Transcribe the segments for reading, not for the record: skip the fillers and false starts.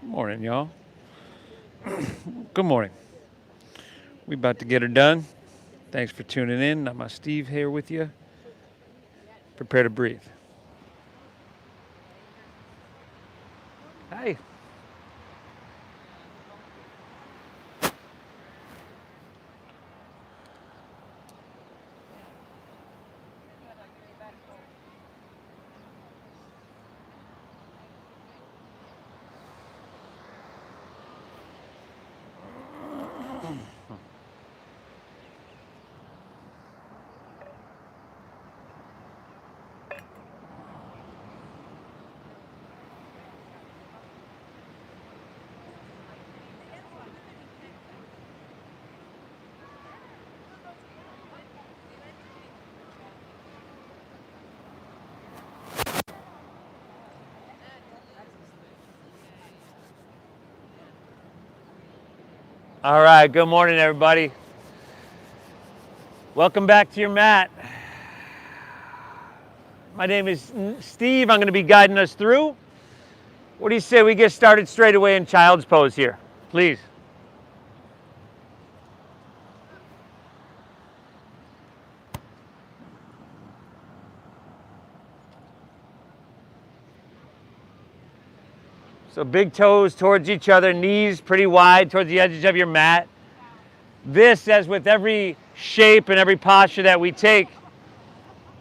Morning, y'all. Good morning. We about to get her done. Thanks for tuning in. I'm Steve here with you. Prepare to breathe. Hi. All right, good morning, everybody. Welcome back to your mat. My name is Steve. I'm going to be guiding us through. What do you say we get started straight away in child's pose here, please? So big toes towards each other, knees pretty wide towards the edges of your mat. This, as with every shape and every posture that we take,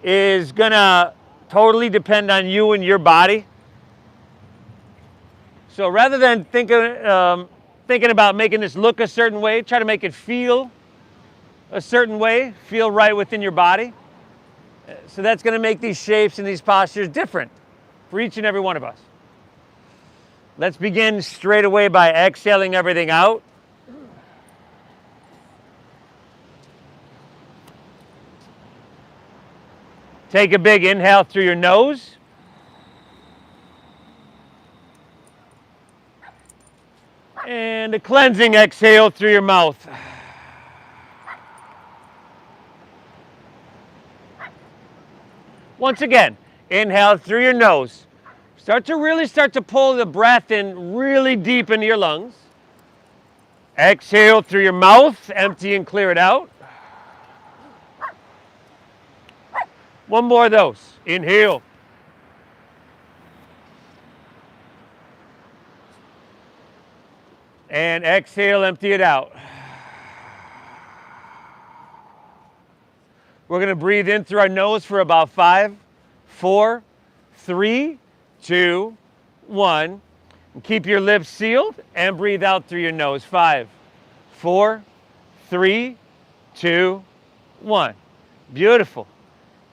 is gonna totally depend on you and your body. So rather than thinking about making this look a certain way, try to make it feel a certain way, feel right within your body. So that's gonna make these shapes and these postures different for each and every one of us. Let's begin straight away by exhaling everything out. Take a big inhale through your nose. And a cleansing exhale through your mouth. Once again, inhale through your nose. Start to pull the breath in really deep into your lungs. Exhale through your mouth, empty and clear it out. One more of those. Inhale. And exhale, empty it out. We're going to breathe in through our nose for about 5, 4, 3, 2, 1. And keep your lips sealed and breathe out through your nose. 5, 4, 3, 2, 1. Beautiful.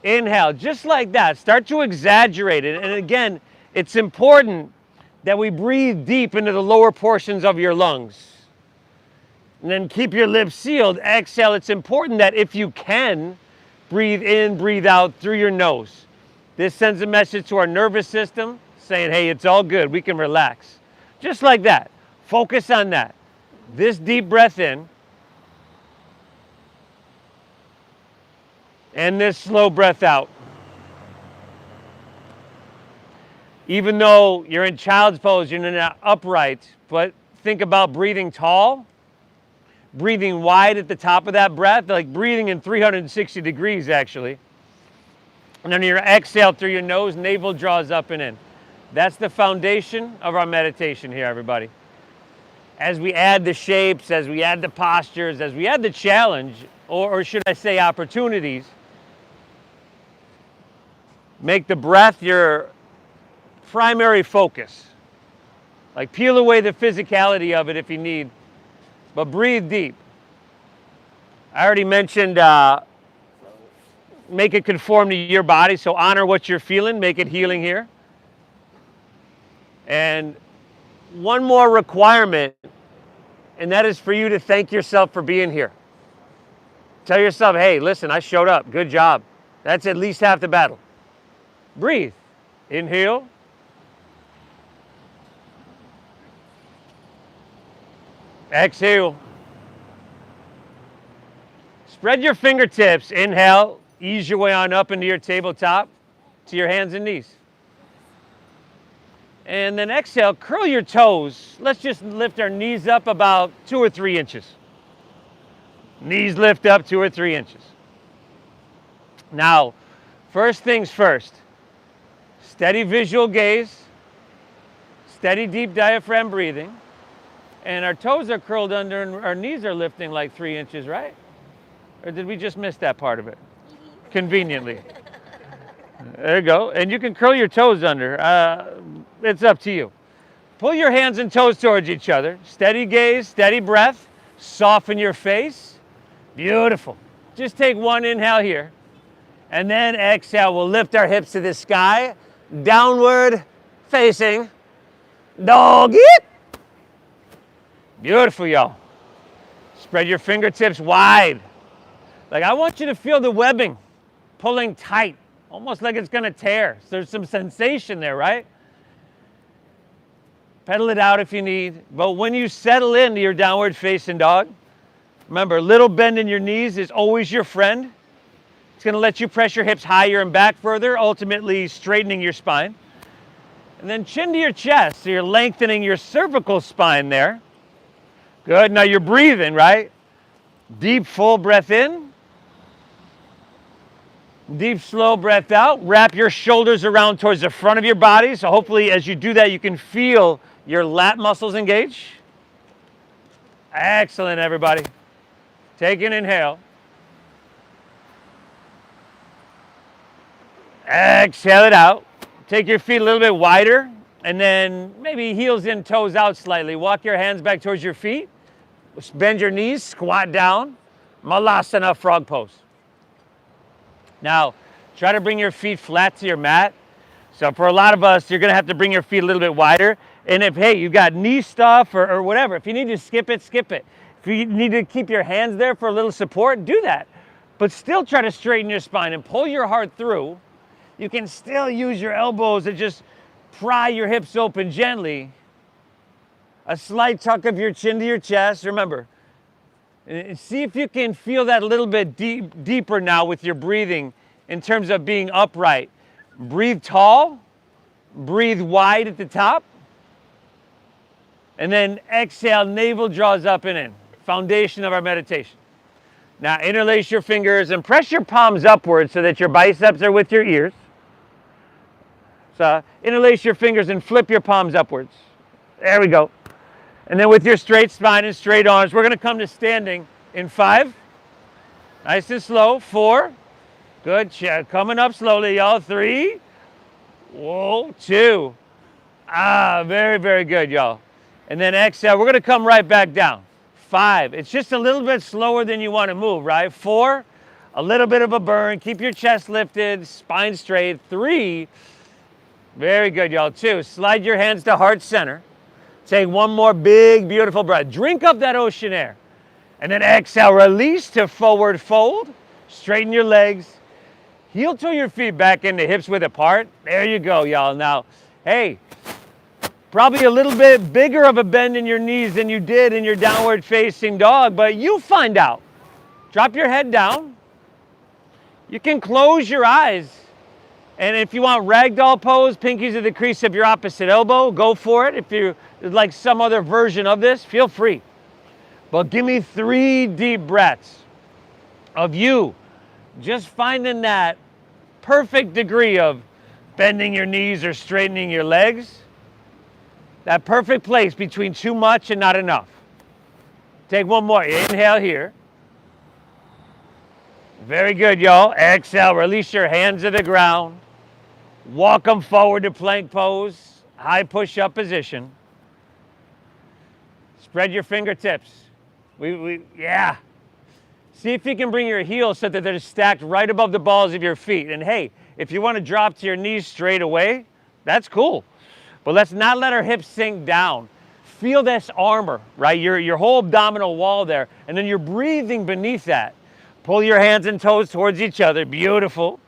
Inhale, just like that. Start to exaggerate it. And again, it's important that we breathe deep into the lower portions of your lungs. And then keep your lips sealed. Exhale. It's important that if you can, breathe in, breathe out through your nose. This sends a message to our nervous system saying, hey, it's all good. We can relax. Just like that. Focus on that. This deep breath in and this slow breath out. Even though you're in child's pose, you're not upright, but think about breathing tall, breathing wide at the top of that breath, like breathing in 360 degrees actually. And then your exhale through your nose, navel draws up and in. That's the foundation of our meditation here, everybody. As we add the shapes, as we add the postures, as we add the challenge, or should I say opportunities, make the breath your primary focus. Like peel away the physicality of it if you need, but breathe deep. I already mentioned make it conform to your body, so honor what you're feeling, make it healing here. And one more requirement, and that is for you to thank yourself for being here. Tell yourself, hey, listen, I showed up, good job. That's at least half the battle. Breathe. Inhale. Exhale. Spread your fingertips. Inhale. Ease your way on up into your tabletop to your hands and knees. And then exhale, curl your toes. Let's just lift our knees up about 2 or 3 inches. Knees lift up 2 or 3 inches. Now, first things first, steady visual gaze, steady deep diaphragm breathing, and our toes are curled under and our knees are lifting like 3 inches, right? Or did we just miss that part of it? Conveniently. There you go. And you can curl your toes under. It's up to you. Pull your hands and toes towards each other. Steady gaze, steady breath. Soften your face. Beautiful. Just take one inhale here. And then exhale. We'll lift our hips to the sky. Downward facing dog. Beautiful, y'all. Spread your fingertips wide. Like, I want you to feel the webbing pulling tight, almost like it's gonna tear. So there's some sensation there, right? Pedal it out if you need. But when you settle into your downward facing dog, remember, a little bend in your knees is always your friend. It's gonna let you press your hips higher and back further, ultimately straightening your spine. And then chin to your chest, so you're lengthening your cervical spine there. Good, now you're breathing, right? Deep, full breath in. Deep, slow breath out. Wrap your shoulders around towards the front of your body. So hopefully as you do that, you can feel your lat muscles engage. Excellent, everybody. Take an inhale. Exhale it out. Take your feet a little bit wider and then maybe heels in, toes out slightly. Walk your hands back towards your feet. Bend your knees, squat down. Malasana, frog pose. Now, try to bring your feet flat to your mat. So for a lot of us, you're gonna have to bring your feet a little bit wider. And if, hey, you got knee stuff or whatever, if you need to skip it, skip it. If you need to keep your hands there for a little support, do that. But still try to straighten your spine and pull your heart through. You can still use your elbows to just pry your hips open gently. A slight tuck of your chin to your chest. Remember, and see if you can feel that a little bit deeper now with your breathing in terms of being upright. Breathe tall, breathe wide at the top, and then exhale, navel draws up and in. Foundation of our meditation. Now interlace your fingers and press your palms upwards so that your biceps are with your ears. So interlace your fingers and flip your palms upwards. There we go. And then with your straight spine and straight arms, we're gonna come to standing in 5. Nice and slow. 4. Good. Coming up slowly, y'all. 3. Whoa. 2. Very, very good, y'all. And then exhale. We're gonna come right back down. 5. It's just a little bit slower than you wanna move, right? 4. A little bit of a burn. Keep your chest lifted, spine straight. 3. Very good, y'all. 2. Slide your hands to heart center. Take one more big, beautiful breath. Drink up that ocean air. And then exhale, release to forward fold. Straighten your legs. Heel toe your feet back into hips width apart. There you go, y'all. Now, hey, probably a little bit bigger of a bend in your knees than you did in your downward facing dog, but you'll find out. Drop your head down. You can close your eyes. And if you want ragdoll pose, pinkies at the crease of your opposite elbow, go for it. If you like some other version of this, feel free. But give me 3 deep breaths of you just finding that perfect degree of bending your knees or straightening your legs. That perfect place between too much and not enough. Take one more. Inhale here. Very good, y'all. Exhale, release your hands to the ground. Walk them forward to plank pose, high push-up position. Spread your fingertips. Yeah. See if you can bring your heels so that they're stacked right above the balls of your feet. And hey, if you want to drop to your knees straight away, that's cool. But let's not let our hips sink down. Feel this armor, right? Your whole abdominal wall there. And then you're breathing beneath that. Pull your hands and toes towards each other. Beautiful.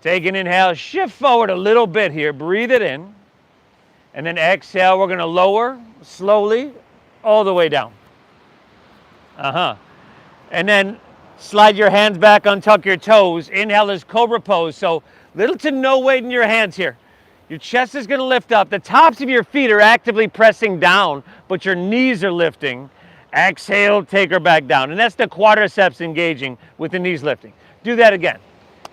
Take an inhale. Shift forward a little bit here. Breathe it in. And then exhale. We're going to lower slowly all the way down. And then slide your hands back, untuck your toes. Inhale is cobra pose. So little to no weight in your hands here. Your chest is going to lift up. The tops of your feet are actively pressing down, but your knees are lifting. Exhale, take her back down. And that's the quadriceps engaging with the knees lifting. Do that again.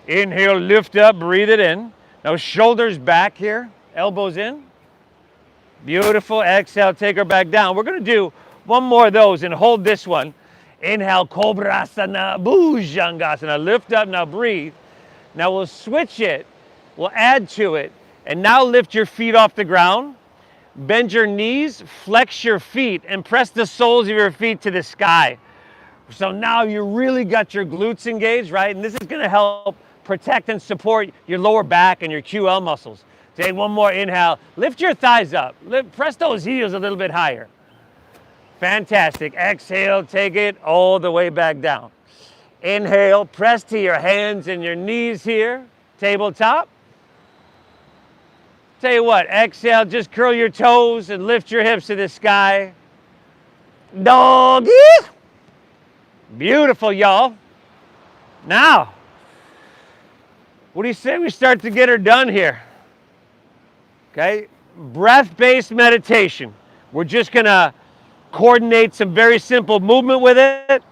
Inhale, lift up, breathe it in. Now shoulders back here, elbows in. Beautiful. Exhale, take her back down. We're going to do one more of those and hold this one. Inhale, Kobrasana, Bhujangasana. Lift up, now breathe. Now we'll switch it. We'll add to it. And now lift your feet off the ground. Bend your knees, flex your feet, and press the soles of your feet to the sky. So now you really got your glutes engaged, right? And this is going to help protect and support your lower back and your QL muscles. Take one more inhale. Lift your thighs up. Press those heels a little bit higher. Fantastic. Exhale, take it all the way back down. Inhale, press to your hands and your knees here. Tabletop. Tell you what, exhale, just curl your toes and lift your hips to the sky. Doggy. Beautiful, y'all. Now, what do you say we start to get her done here? Okay, breath-based meditation. We're just gonna coordinate some very simple movement with it.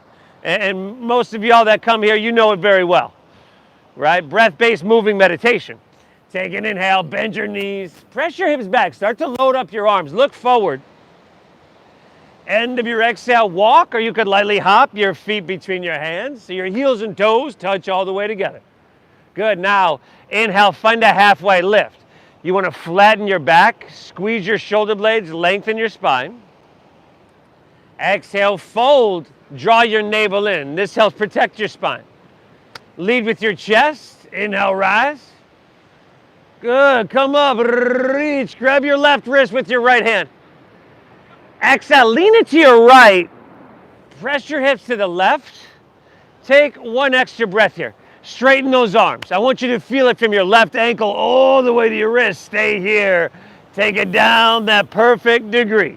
And most of y'all that come here, you know it very well, right? Breath-based moving meditation. Take an inhale, bend your knees, press your hips back, start to load up your arms, look forward. End of your exhale, walk, or you could lightly hop your feet between your hands so your heels and toes touch all the way together. Good, now inhale, find a halfway lift. You want to flatten your back, squeeze your shoulder blades, lengthen your spine. Exhale, fold, draw your navel in. This helps protect your spine. Lead with your chest, inhale, rise. Good, come up, reach, grab your left wrist with your right hand. Exhale, lean it to your right. Press your hips to the left. Take one extra breath here. Straighten those arms. I want you to feel it from your left ankle all the way to your wrist. Stay here. Take it down that perfect degree.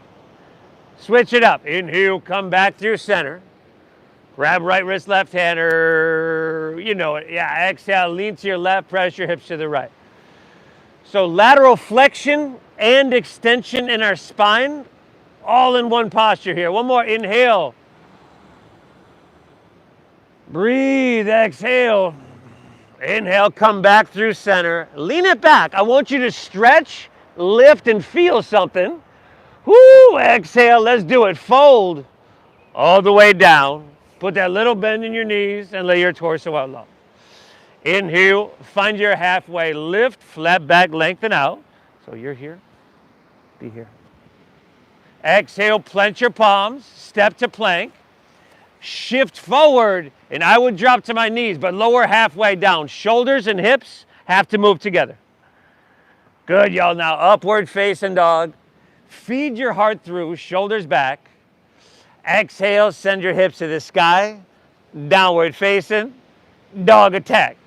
Switch it up. Inhale, come back through center. Grab right wrist, left hand, you know it. Yeah, exhale, lean to your left, press your hips to the right. So lateral flexion and extension in our spine, all in one posture here. One more, inhale. Breathe, exhale. Inhale, come back through center. Lean it back. I want you to stretch, lift, and feel something. Woo, exhale, let's do it. Fold all the way down. Put that little bend in your knees and lay your torso out long. Inhale, find your halfway lift, flat back, lengthen out. So you're here, be here. Exhale, plant your palms, step to plank. Shift forward, and I would drop to my knees, but lower halfway down. Shoulders and hips have to move together. Good, y'all. Now upward facing dog. Feed your heart through, shoulders back. Exhale, send your hips to the sky. Downward facing, dog attack.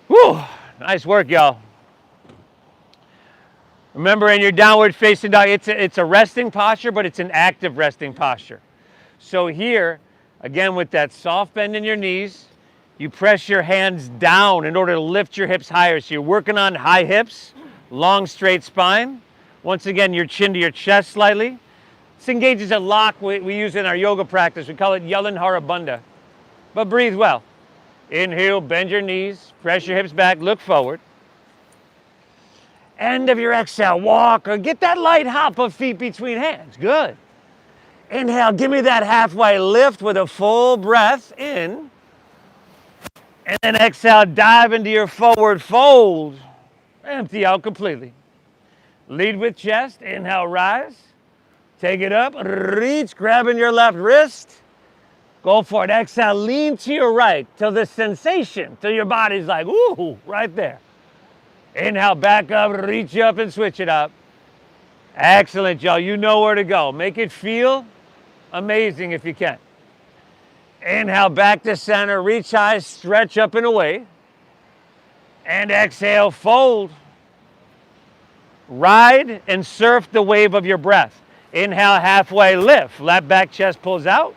Whew, nice work, y'all. Remember, in your downward facing dog, it's a resting posture, but it's an active resting posture. So here, again, with that soft bend in your knees, you press your hands down in order to lift your hips higher. So you're working on high hips, long straight spine. Once again, your chin to your chest slightly. This engages a lock we use in our yoga practice. We call it Yalanhara Bandha. But breathe well. Inhale, bend your knees, press your hips back, look forward. End of your exhale, walk or get that light hop of feet between hands. Good. Inhale, give me that halfway lift with a full breath in. And then exhale, dive into your forward fold. Empty out completely. Lead with chest, inhale, rise. Take it up, reach, grabbing your left wrist. Go for it, exhale, lean to your right till the sensation, till your body's like, ooh, right there. Inhale, back up, reach up and switch it up. Excellent, y'all, you know where to go. Make it feel amazing if you can. Inhale, back to center, reach high, stretch up and away. And exhale, fold. Ride and surf the wave of your breath. Inhale, halfway lift, left back chest pulls out.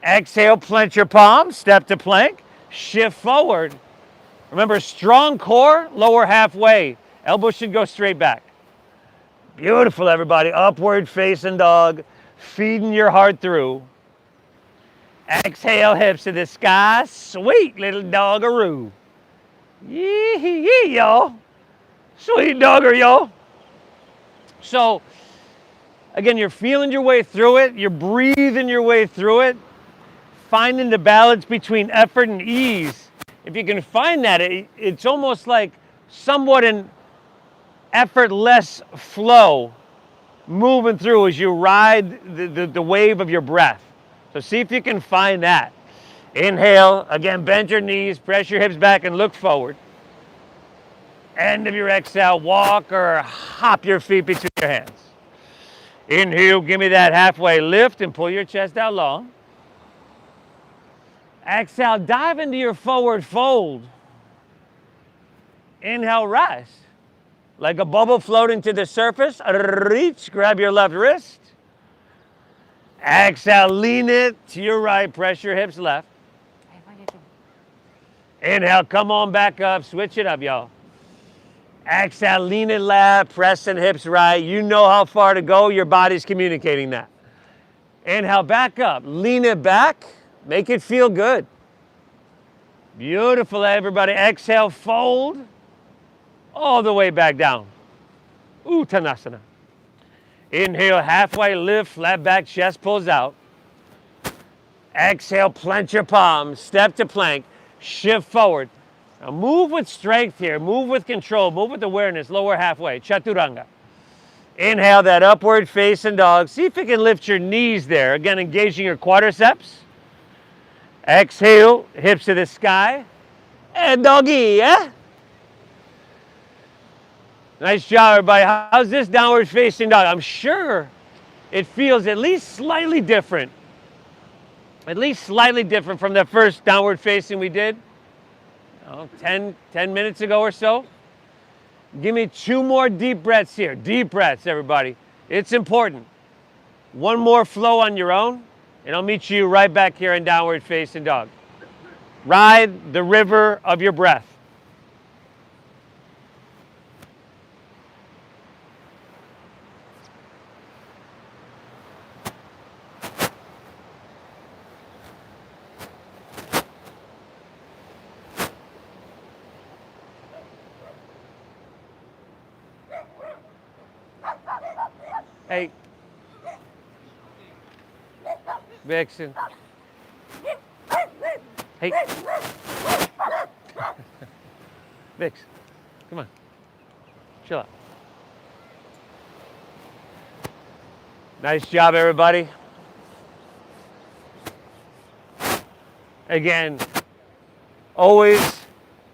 Exhale, plant your palms, step to plank, shift forward. Remember, strong core, lower halfway. Elbows should go straight back. Beautiful, everybody. Upward facing dog. Feeding your heart through. Exhale, hips to the sky. Sweet little doggaroo. Yee, y'all. Sweet dogger, y'all. So, again, you're feeling your way through it. You're breathing your way through it. Finding the balance between effort and ease. If you can find that, it's almost like somewhat an effortless flow moving through as you ride the wave of your breath. So see if you can find that. Inhale, again, bend your knees, press your hips back and look forward. End of your exhale, walk or hop your feet between your hands. Inhale, give me that halfway lift and pull your chest out long. Exhale, dive into your forward fold. Inhale, rise. Like a bubble floating to the surface. Reach, grab your left wrist. Exhale, lean it to your right, press your hips left. Inhale, come on back up, switch it up, y'all. Exhale, lean it left, pressing hips right. You know how far to go, your body's communicating that. Inhale, back up, lean it back, make it feel good. Beautiful, everybody. Exhale, fold all the way back down. Uttanasana. Inhale, halfway lift, flat back, chest pulls out. Exhale, plant your palms, step to plank, shift forward. Now move with strength here, move with control, move with awareness, lower halfway, chaturanga. Inhale, that upward facing dog. See if you can lift your knees there. Again, engaging your quadriceps. Exhale, hips to the sky. And doggy, yeah? Nice job, everybody. How's this downward facing dog? I'm sure it feels at least slightly different. At least slightly different from the first downward facing we did 10 minutes ago or so. Give me 2 more deep breaths here. Deep breaths, everybody. It's important. 1 more flow on your own, and I'll meet you right back here in downward facing dog. Ride the river of your breath. Hey, Vixen. Hey, Vix, come on, chill out. Nice job, everybody. Again, always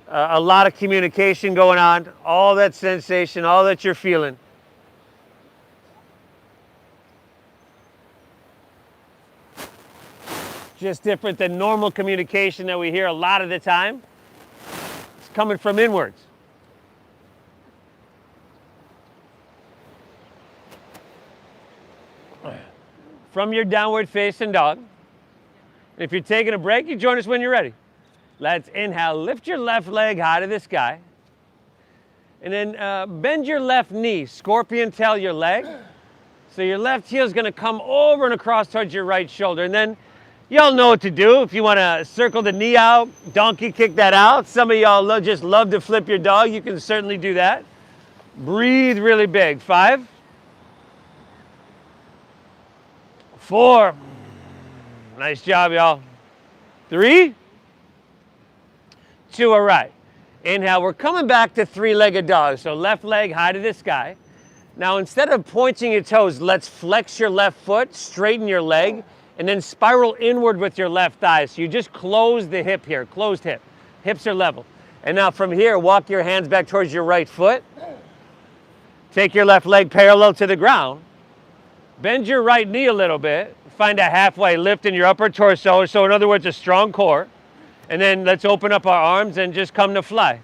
a lot of communication going on, all that sensation, all that you're feeling. Just different than normal communication that we hear a lot of the time. It's coming from inwards. From your downward facing dog. And if you're taking a break, you join us when you're ready. Let's inhale, lift your left leg high to the sky. And then bend your left knee, scorpion tail your leg. So your left heel is going to come over and across towards your right shoulder. And then y'all know what to do. If you want to circle the knee out, donkey kick that out. Some of y'all just love to flip your dog. You can certainly do that. Breathe really big. 5, 4. Nice job, y'all. 3, 2, all right. Inhale, we're coming back to 3-legged dog. So left leg high to the sky. Now instead of pointing your toes, let's flex your left foot, straighten your leg, and then spiral inward with your left thigh. So you just close the hip here, closed hip. Hips are level. And now from here, walk your hands back towards your right foot. Take your left leg parallel to the ground. Bend your right knee a little bit. Find a halfway lift in your upper torso. So in other words, a strong core. And then let's open up our arms and just come to fly.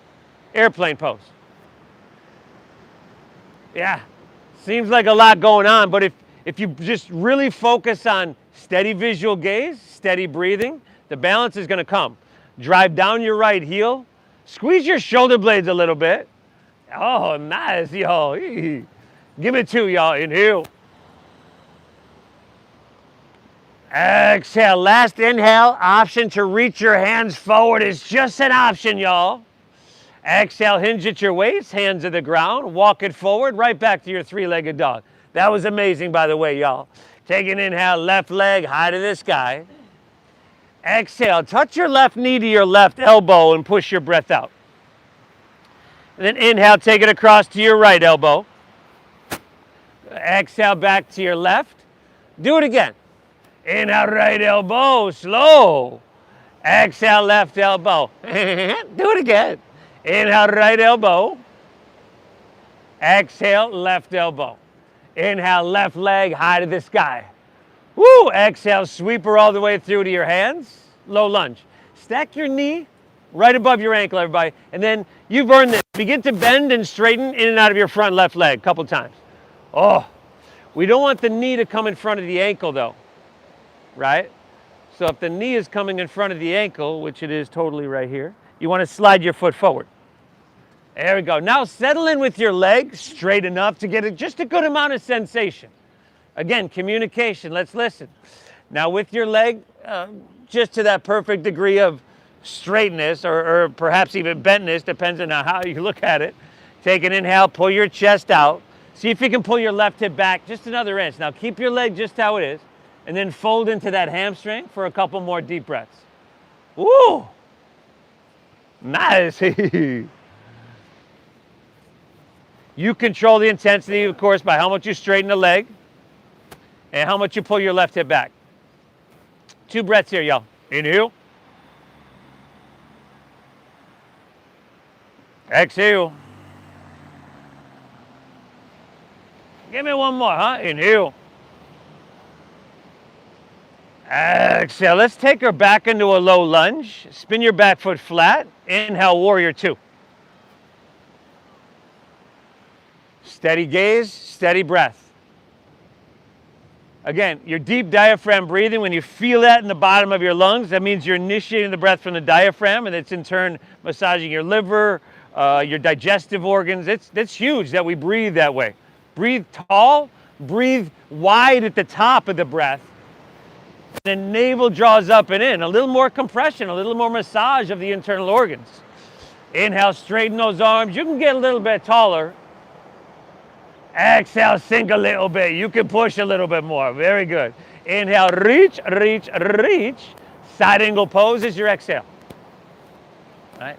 Airplane pose. Yeah, seems like a lot going on, but if you just really focus on steady visual gaze, steady breathing, the balance is going to come. Drive down your right heel, Squeeze your shoulder blades a little bit. Oh, nice, y'all. Give me 2, y'all. Inhale. Exhale. Last inhale. Option to reach your hands forward is just an option, y'all. Exhale, hinge at your waist, hands to the ground, walk it forward, right back to your 3-legged dog. That was amazing, by the way, y'all. Take an inhale, left leg high to the sky. Exhale, touch your left knee to your left elbow and push your breath out. And then inhale, take it across to your right elbow. Exhale, back to your left. Do it again. Inhale, right elbow, slow. Exhale, left elbow. Do it again. Inhale, right elbow. Exhale, left elbow. Inhale, left leg high to the sky. Woo! Exhale, sweep her all the way through to your hands. Low lunge. Stack your knee right above your ankle, everybody. And then you've earned this. Begin to bend and straighten in and out of your front left leg a couple times. Oh, we don't want the knee to come in front of the ankle, though. Right? So if the knee is coming in front of the ankle, which it is totally right here, you want to slide your foot forward. There we go. Now settle in with your leg straight enough to get just a good amount of sensation. Again, communication. Let's listen. Now with your leg, just to that perfect degree of straightness or perhaps even bentness, depends on how you look at it. Take an inhale, pull your chest out. See if you can pull your left hip back just another inch. Now keep your leg just how it is, and then fold into that hamstring for a couple more deep breaths. Woo! Nice. You control the intensity, of course, by how much you straighten the leg and how much you pull your left hip back. 2 breaths here, y'all. Inhale. Exhale. Give me one more, huh? Inhale. Exhale. Let's take her back into a low lunge. Spin your back foot flat. Inhale, warrior 2. Steady gaze, steady breath. Again, your deep diaphragm breathing, when you feel that in the bottom of your lungs, that means you're initiating the breath from the diaphragm, and it's in turn massaging your liver, your digestive organs. It's huge that we breathe that way. Breathe tall, breathe wide at the top of the breath. And then navel draws up and in. A little more compression, a little more massage of the internal organs. Inhale, straighten those arms. You can get a little bit taller. Exhale, sink a little bit. You can push a little bit more. Very good. Inhale, reach, reach, reach. Side angle pose is your exhale. All right.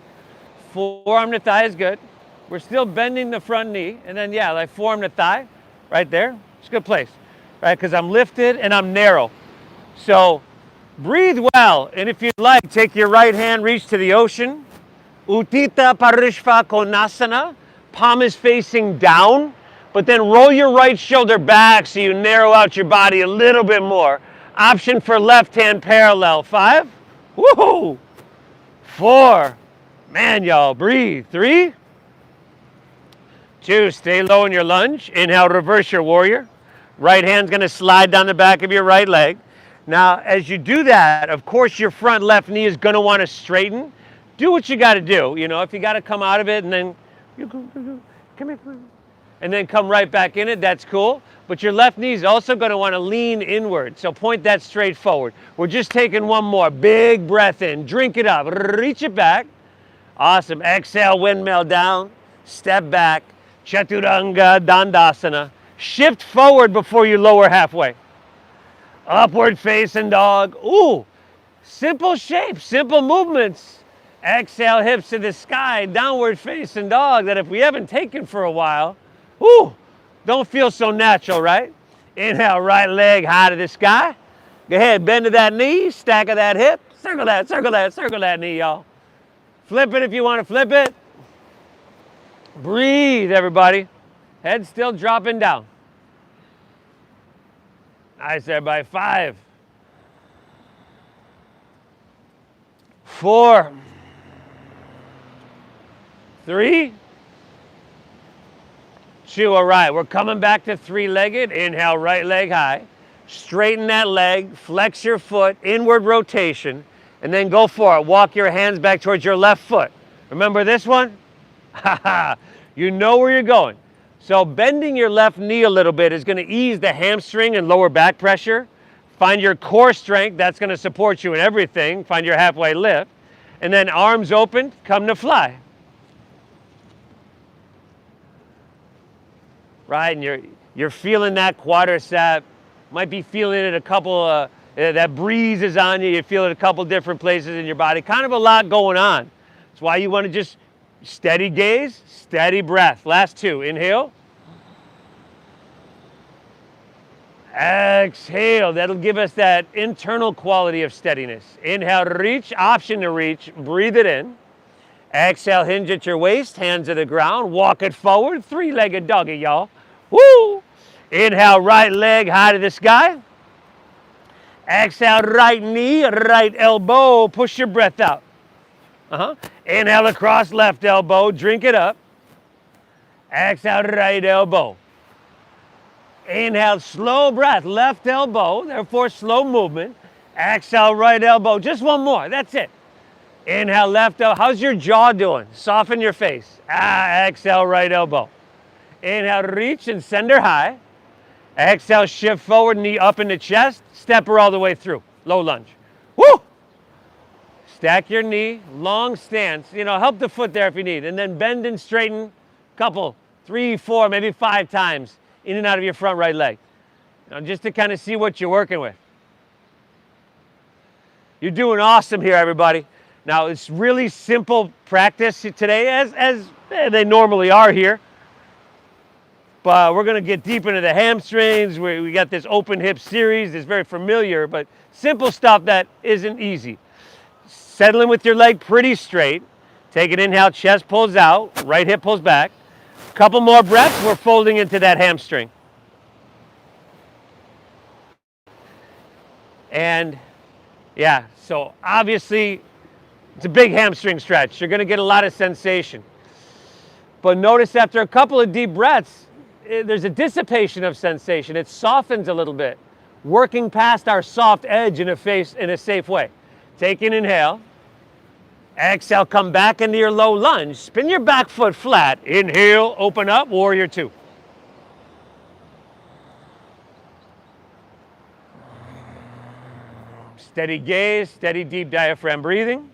Forearm to thigh is good. We're still bending the front knee. And then, yeah, like forearm to thigh, right there. It's a good place, right? Because I'm lifted and I'm narrow. So breathe well. And if you'd like, take your right hand, reach to the ocean. Uttita Parishva Konasana. Palm is facing down. But then roll your right shoulder back so you narrow out your body a little bit more. Option for left hand parallel. 5. Woohoo! 4. Man, y'all, breathe. 3. 2. Stay low in your lunge. Inhale, reverse your warrior. Right hand's going to slide down the back of your right leg. Now, as you do that, of course, your front left knee is going to want to straighten. Do what you got to do. You know, if you got to come out of it and then you come here. And then come right back in it, that's cool. But your left knee is also going to want to lean inward. So point that straight forward. We're just taking one more. Big breath in. Drink it up. Reach it back. Awesome. Exhale, windmill down. Step back. Chaturanga Dandasana. Shift forward before you lower halfway. Upward facing dog. Ooh. Simple shape, simple movements. Exhale, hips to the sky. Downward facing dog that if we haven't taken for a while, whoo, don't feel so natural, right? Inhale, right leg high to the sky. Go ahead, bend to that knee, stack of that hip. Circle that, circle that, circle that knee, y'all. Flip it if you want to flip it. Breathe, everybody. Head still dropping down. Nice, everybody. 5. 4. 3. 2, all right, we're coming back to 3-legged. Inhale, right leg high. Straighten that leg, flex your foot, inward rotation, and then go for it. Walk your hands back towards your left foot. Remember this one? You know where you're going. So bending your left knee a little bit is going to ease the hamstring and lower back pressure. Find your core strength. That's going to support you in everything. Find your halfway lift. And then arms open, come to fly. Right, and you're feeling that quadricep. Might be feeling it a couple, that breeze is on you. You feel it a couple different places in your body. Kind of a lot going on. That's why you want to just steady gaze, steady breath. Last two, inhale. Exhale, that'll give us that internal quality of steadiness. Inhale, reach, option to reach, breathe it in. Exhale, hinge at your waist, hands to the ground, walk it forward, three-legged doggy, y'all. Woo! Inhale, right leg high to the sky. Exhale, right knee, right elbow, push your breath out. Inhale across left elbow, drink it up. Exhale, right elbow. Inhale, slow breath, left elbow, therefore slow movement. Exhale, right elbow, just one more, that's it. Inhale, left elbow. How's your jaw doing? Soften your face. Exhale, right elbow. Inhale, reach and send her high. Exhale, shift forward, knee up in the chest. Step her all the way through. Low lunge. Woo! Stack your knee, long stance. Help the foot there if you need. And then bend and straighten, couple, 3, 4, maybe 5 times in and out of your front right leg. Just to kind of see what you're working with. You're doing awesome here, everybody. Now, it's really simple practice today, as they normally are here. But we're going to get deep into the hamstrings. We got this open hip series. It's very familiar, but simple stuff that isn't easy. Settling with your leg pretty straight. Take an inhale, chest pulls out, right hip pulls back. Couple more breaths, we're folding into that hamstring. And yeah, so obviously, it's a big hamstring stretch. You're going to get a lot of sensation. But notice after a couple of deep breaths, there's a dissipation of sensation. It softens a little bit, working past our soft edge in a safe way. Take an inhale. Exhale, come back into your low lunge. Spin your back foot flat. Inhale, open up, warrior 2. Steady gaze, steady deep diaphragm breathing.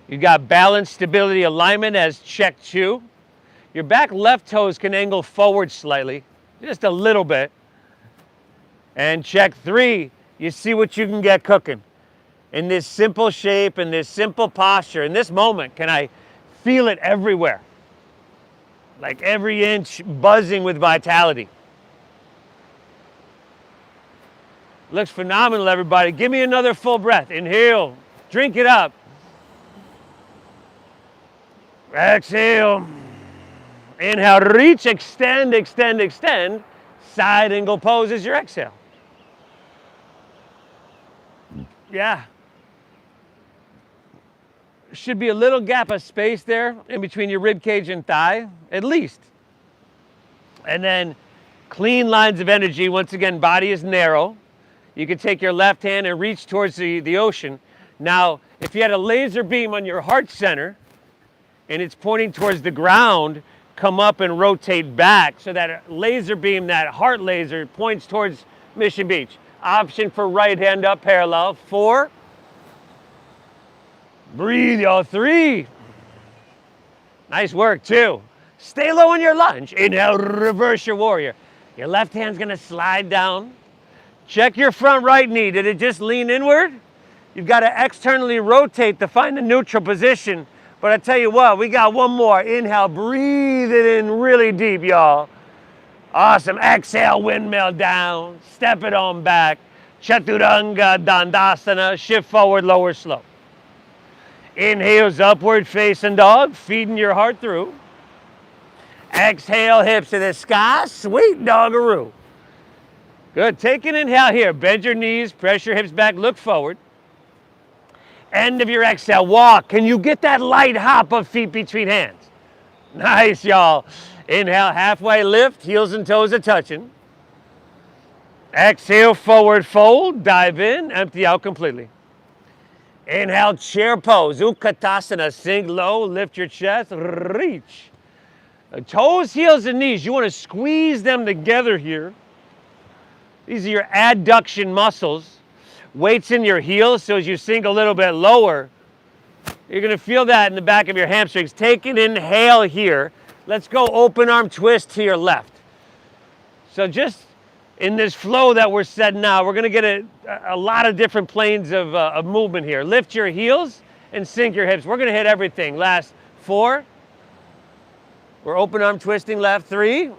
You got balance, stability, alignment as check 2. Your back left toes can angle forward slightly, just a little bit. And check 3, you see what you can get cooking. In this simple shape, in this simple posture, in this moment, can I feel it everywhere? Like every inch buzzing with vitality. Looks phenomenal, everybody. Give me another full breath. Inhale, drink it up. Exhale. Inhale, reach, extend, extend, extend. Side angle pose is your exhale. Yeah. Should be a little gap of space there in between your rib cage and thigh, at least. And then clean lines of energy. Once again, body is narrow. You can take your left hand and reach towards the ocean. Now, if you had a laser beam on your heart center and it's pointing towards the ground, come up and rotate back so that laser beam, that heart laser, points towards Mission Beach. Option for right hand up parallel. 4. Breathe, y'all. 3. Nice work. 2. Stay low in your lunge. Inhale, reverse your warrior. Your left hand's gonna slide down. Check your front right knee. Did it just lean inward? You've got to externally rotate to find the neutral position. But I tell you what, we got one more. Inhale, breathe it in really deep, y'all. Awesome. Exhale, windmill down. Step it on back. Chaturanga Dandasana. Shift forward, lower slow. Inhales, upward facing dog, feeding your heart through. Exhale, hips to the sky, sweet doggaroo. Good. Take an inhale here. Bend your knees, press your hips back, look forward. End of your exhale, walk. Can you get that light hop of feet between hands? Nice, y'all. Inhale, halfway lift, heels and toes are touching. Exhale, forward fold, dive in, empty out completely. Inhale, chair pose, Utkatasana. Sink low, lift your chest, reach. Toes, heels, and knees. You want to squeeze them together here. These are your adduction muscles. Weights in your heels, so as you sink a little bit lower, you're going to feel that in the back of your hamstrings. Take an inhale here. Let's go open arm twist to your left. So just in this flow that we're setting now, we're going to get a lot of different planes of movement here. Lift your heels and sink your hips. We're going to hit everything. Last 4. We're open arm twisting left. 3.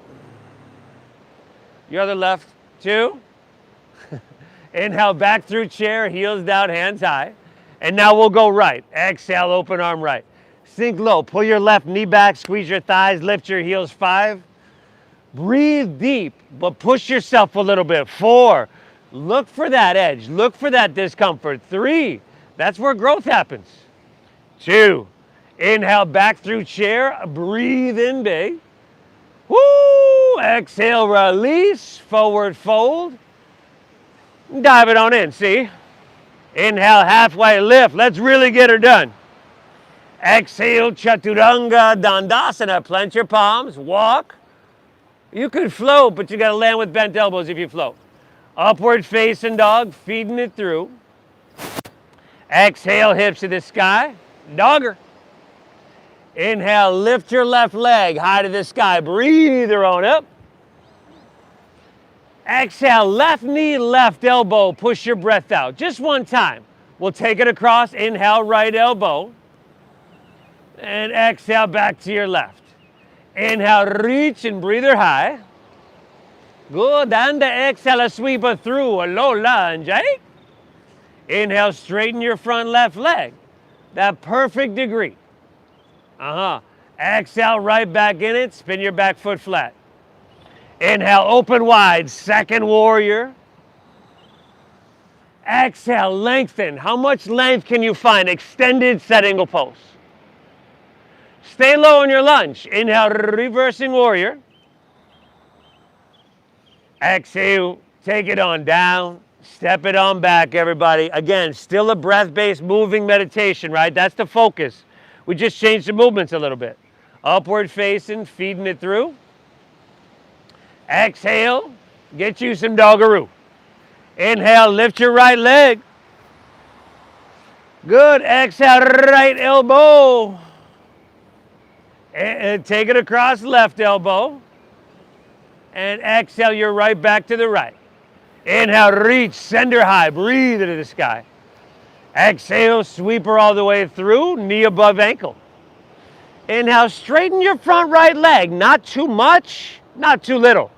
Your other left. 2. Inhale, back through chair, heels down, hands high. And now we'll go right. Exhale, open arm right. Sink low, pull your left knee back, squeeze your thighs, lift your heels. 5. Breathe deep, but push yourself a little bit. 4. Look for that edge. Look for that discomfort. 3. That's where growth happens. 2. Inhale, back through chair. Breathe in big. Woo! Exhale, release. Forward fold. Dive it on in, see? Inhale, halfway lift. Let's really get her done. Exhale, Chaturanga Dandasana. Plant your palms, walk. You could float, but you got to land with bent elbows if you float. Upward facing dog, feeding it through. Exhale, hips to the sky. Dogger. Inhale, lift your left leg high to the sky. Breathe her on up. Exhale, left knee, left elbow. Push your breath out. Just one time. We'll take it across. Inhale, right elbow. And exhale, back to your left. Inhale, reach and breathe her high. Good. And exhale, sweep her through. A low lunge, eh? Inhale, straighten your front left leg. That perfect degree. Exhale, right back in it. Spin your back foot flat. Inhale, open wide, second warrior. Exhale, lengthen. How much length can you find? Extended set angle pose. Stay low in your lunge. Inhale, reversing warrior. Exhale, take it on down. Step it on back, everybody. Again, still a breath-based moving meditation, right? That's the focus. We just changed the movements a little bit. Upward facing, feeding it through. Exhale, get you some doggeroo. Inhale, lift your right leg. Good. Exhale, right elbow. And take it across left elbow. And exhale, you're right back to the right. Inhale, reach, send her high. Breathe into the sky. Exhale, sweep her all the way through, knee above ankle. Inhale, straighten your front right leg. Not too much, not too little.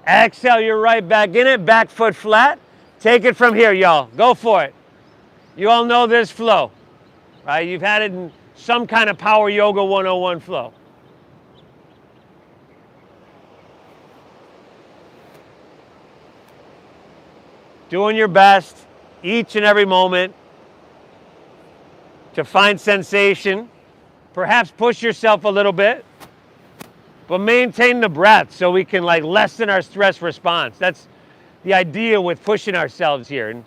Exhale, you're right back in it, back foot flat. Take it from here, y'all. Go for it. You all know this flow, right? You've had it in some kind of Power Yoga 101 flow. Doing your best each and every moment to find sensation. Perhaps push yourself a little bit. But maintain the breath so we can lessen our stress response. That's the idea with pushing ourselves here. And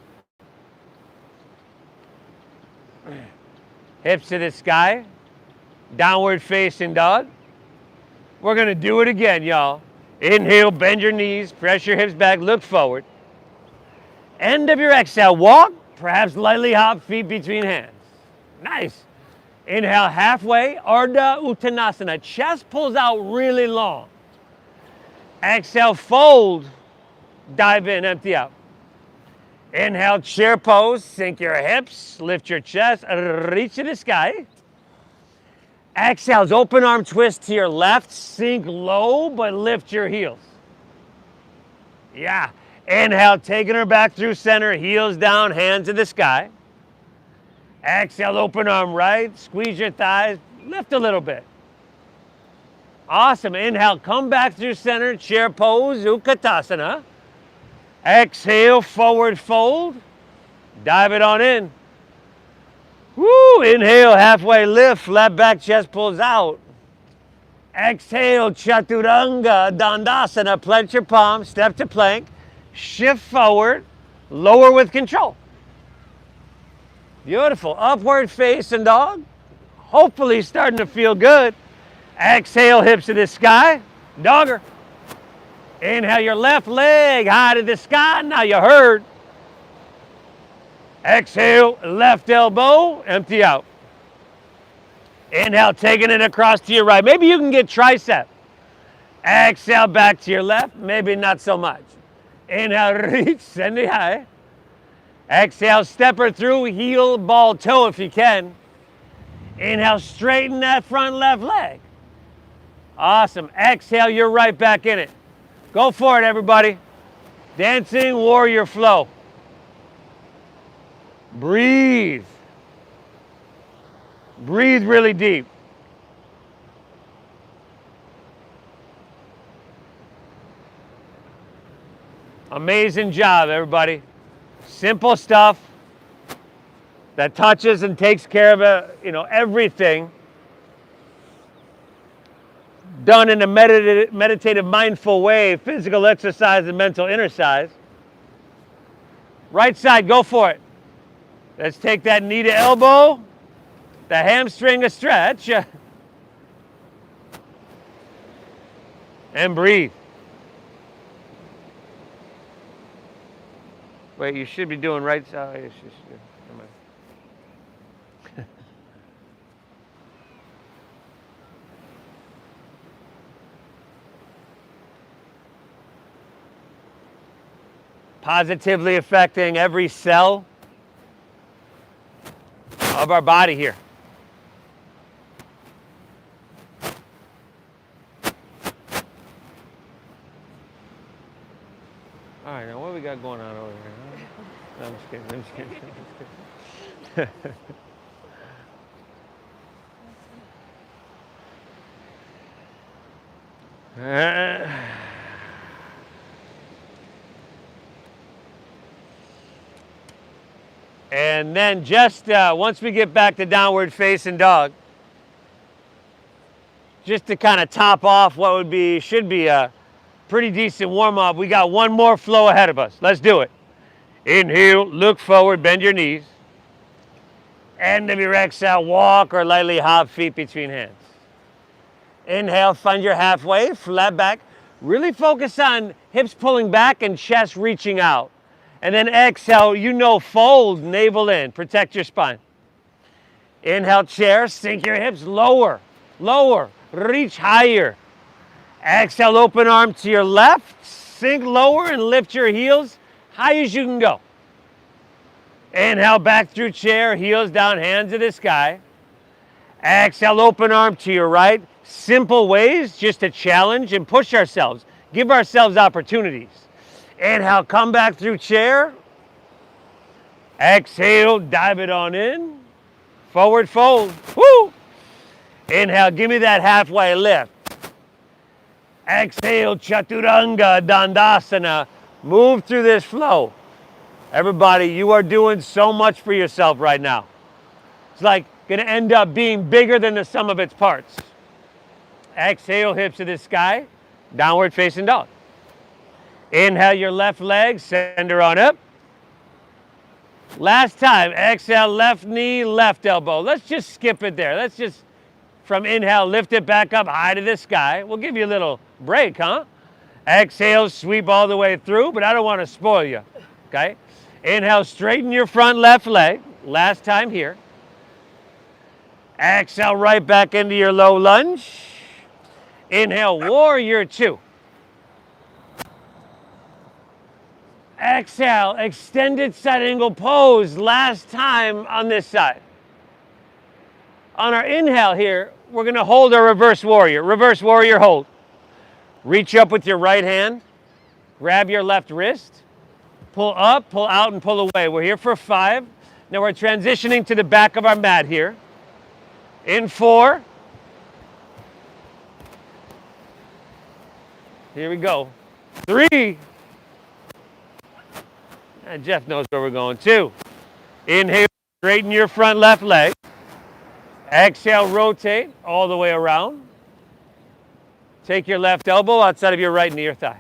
hips to the sky, downward facing dog. We're going to do it again, y'all. Inhale, bend your knees, press your hips back, look forward. End of your exhale, walk, perhaps lightly hop, feet between hands. Nice. Inhale halfway, Ardha Uttanasana. Chest pulls out really long. Exhale, fold, dive in, empty out. Inhale, chair pose, sink your hips, lift your chest, reach to the sky. Exhale, open arm twist to your left, sink low, but lift your heels. Yeah. Inhale, taking her back through center, heels down, hands to the sky. Exhale, open arm right, squeeze your thighs, lift a little bit. Awesome. Inhale, come back through center, chair pose, Utkatasana. Exhale, forward fold. Dive it on in. Woo! Inhale, halfway lift, flat back, chest pulls out. Exhale, Chaturanga Dandasana. Plant your palms, step to plank. Shift forward, lower with control. Beautiful. Upward facing dog. Hopefully starting to feel good. Exhale, hips to the sky. Dogger. Inhale your left leg high to the sky. Now you heard. Exhale, left elbow, empty out. Inhale, taking it across to your right. Maybe you can get tricep. Exhale, back to your left. Maybe not so much. Inhale, reach, send it high. Exhale, step her through, heel, ball, toe if you can. Inhale, straighten that front left leg. Awesome. Exhale, you're right back in it. Go for it, everybody. Dancing warrior flow. Breathe. Breathe really deep. Amazing job, everybody. Simple stuff that touches and takes care of everything. Done in a meditative, mindful way, physical exercise and mental exercise. Right side, go for it. Let's take that knee to elbow, the hamstring a stretch, and breathe. Wait, you should be doing right side. Positively affecting every cell of our body here. All right, now what we got going on over here? No, I'm just kidding. I'm just kidding. I'm just kidding. And then just once we get back to downward facing dog, just to kind of top off what should be a pretty decent warm up, we got one more flow ahead of us. Let's do it. Inhale, look forward, bend your knees. End of your exhale, walk or lightly hop feet between hands. Inhale, find your halfway, flat back. Really focus on hips pulling back and chest reaching out. And then exhale, fold, navel in, protect your spine. Inhale, chair, sink your hips, lower, reach higher. Exhale, open arm to your left, sink lower and lift your heels high as you can go. Inhale, back through chair, heels down, hands to the sky. Exhale, open arm to your right. Simple ways just to challenge and push ourselves, give ourselves opportunities. Inhale, come back through chair. Exhale, dive it on in. Forward fold. Woo! Inhale, give me that halfway lift. Exhale, Chaturanga Dandasana. Move through this flow. Everybody, you are doing so much for yourself right now. It's like going to end up being bigger than the sum of its parts. Exhale, hips to the sky. Downward facing dog. Inhale your left leg, send her on up. Last time, exhale, left knee, left elbow. Let's just skip it there. Let's just, from inhale, lift it back up high to the sky. We'll give you a little break, huh? Exhale, sweep all the way through, but I don't want to spoil you, okay? Inhale, straighten your front left leg. Last time here. Exhale, right back into your low lunge. Inhale, warrior two. Exhale, extended side angle pose, last time on this side. On our inhale here, we're going to hold our reverse warrior hold. Reach up with your right hand, grab your left wrist, pull up, pull out, and pull away. We're here for 5. Now we're transitioning to the back of our mat here. In 4. Here we go. 3. And Jeff knows where we're going. 2. Inhale, straighten your front left leg. Exhale, rotate all the way around. Take your left elbow outside of your right knee or thigh.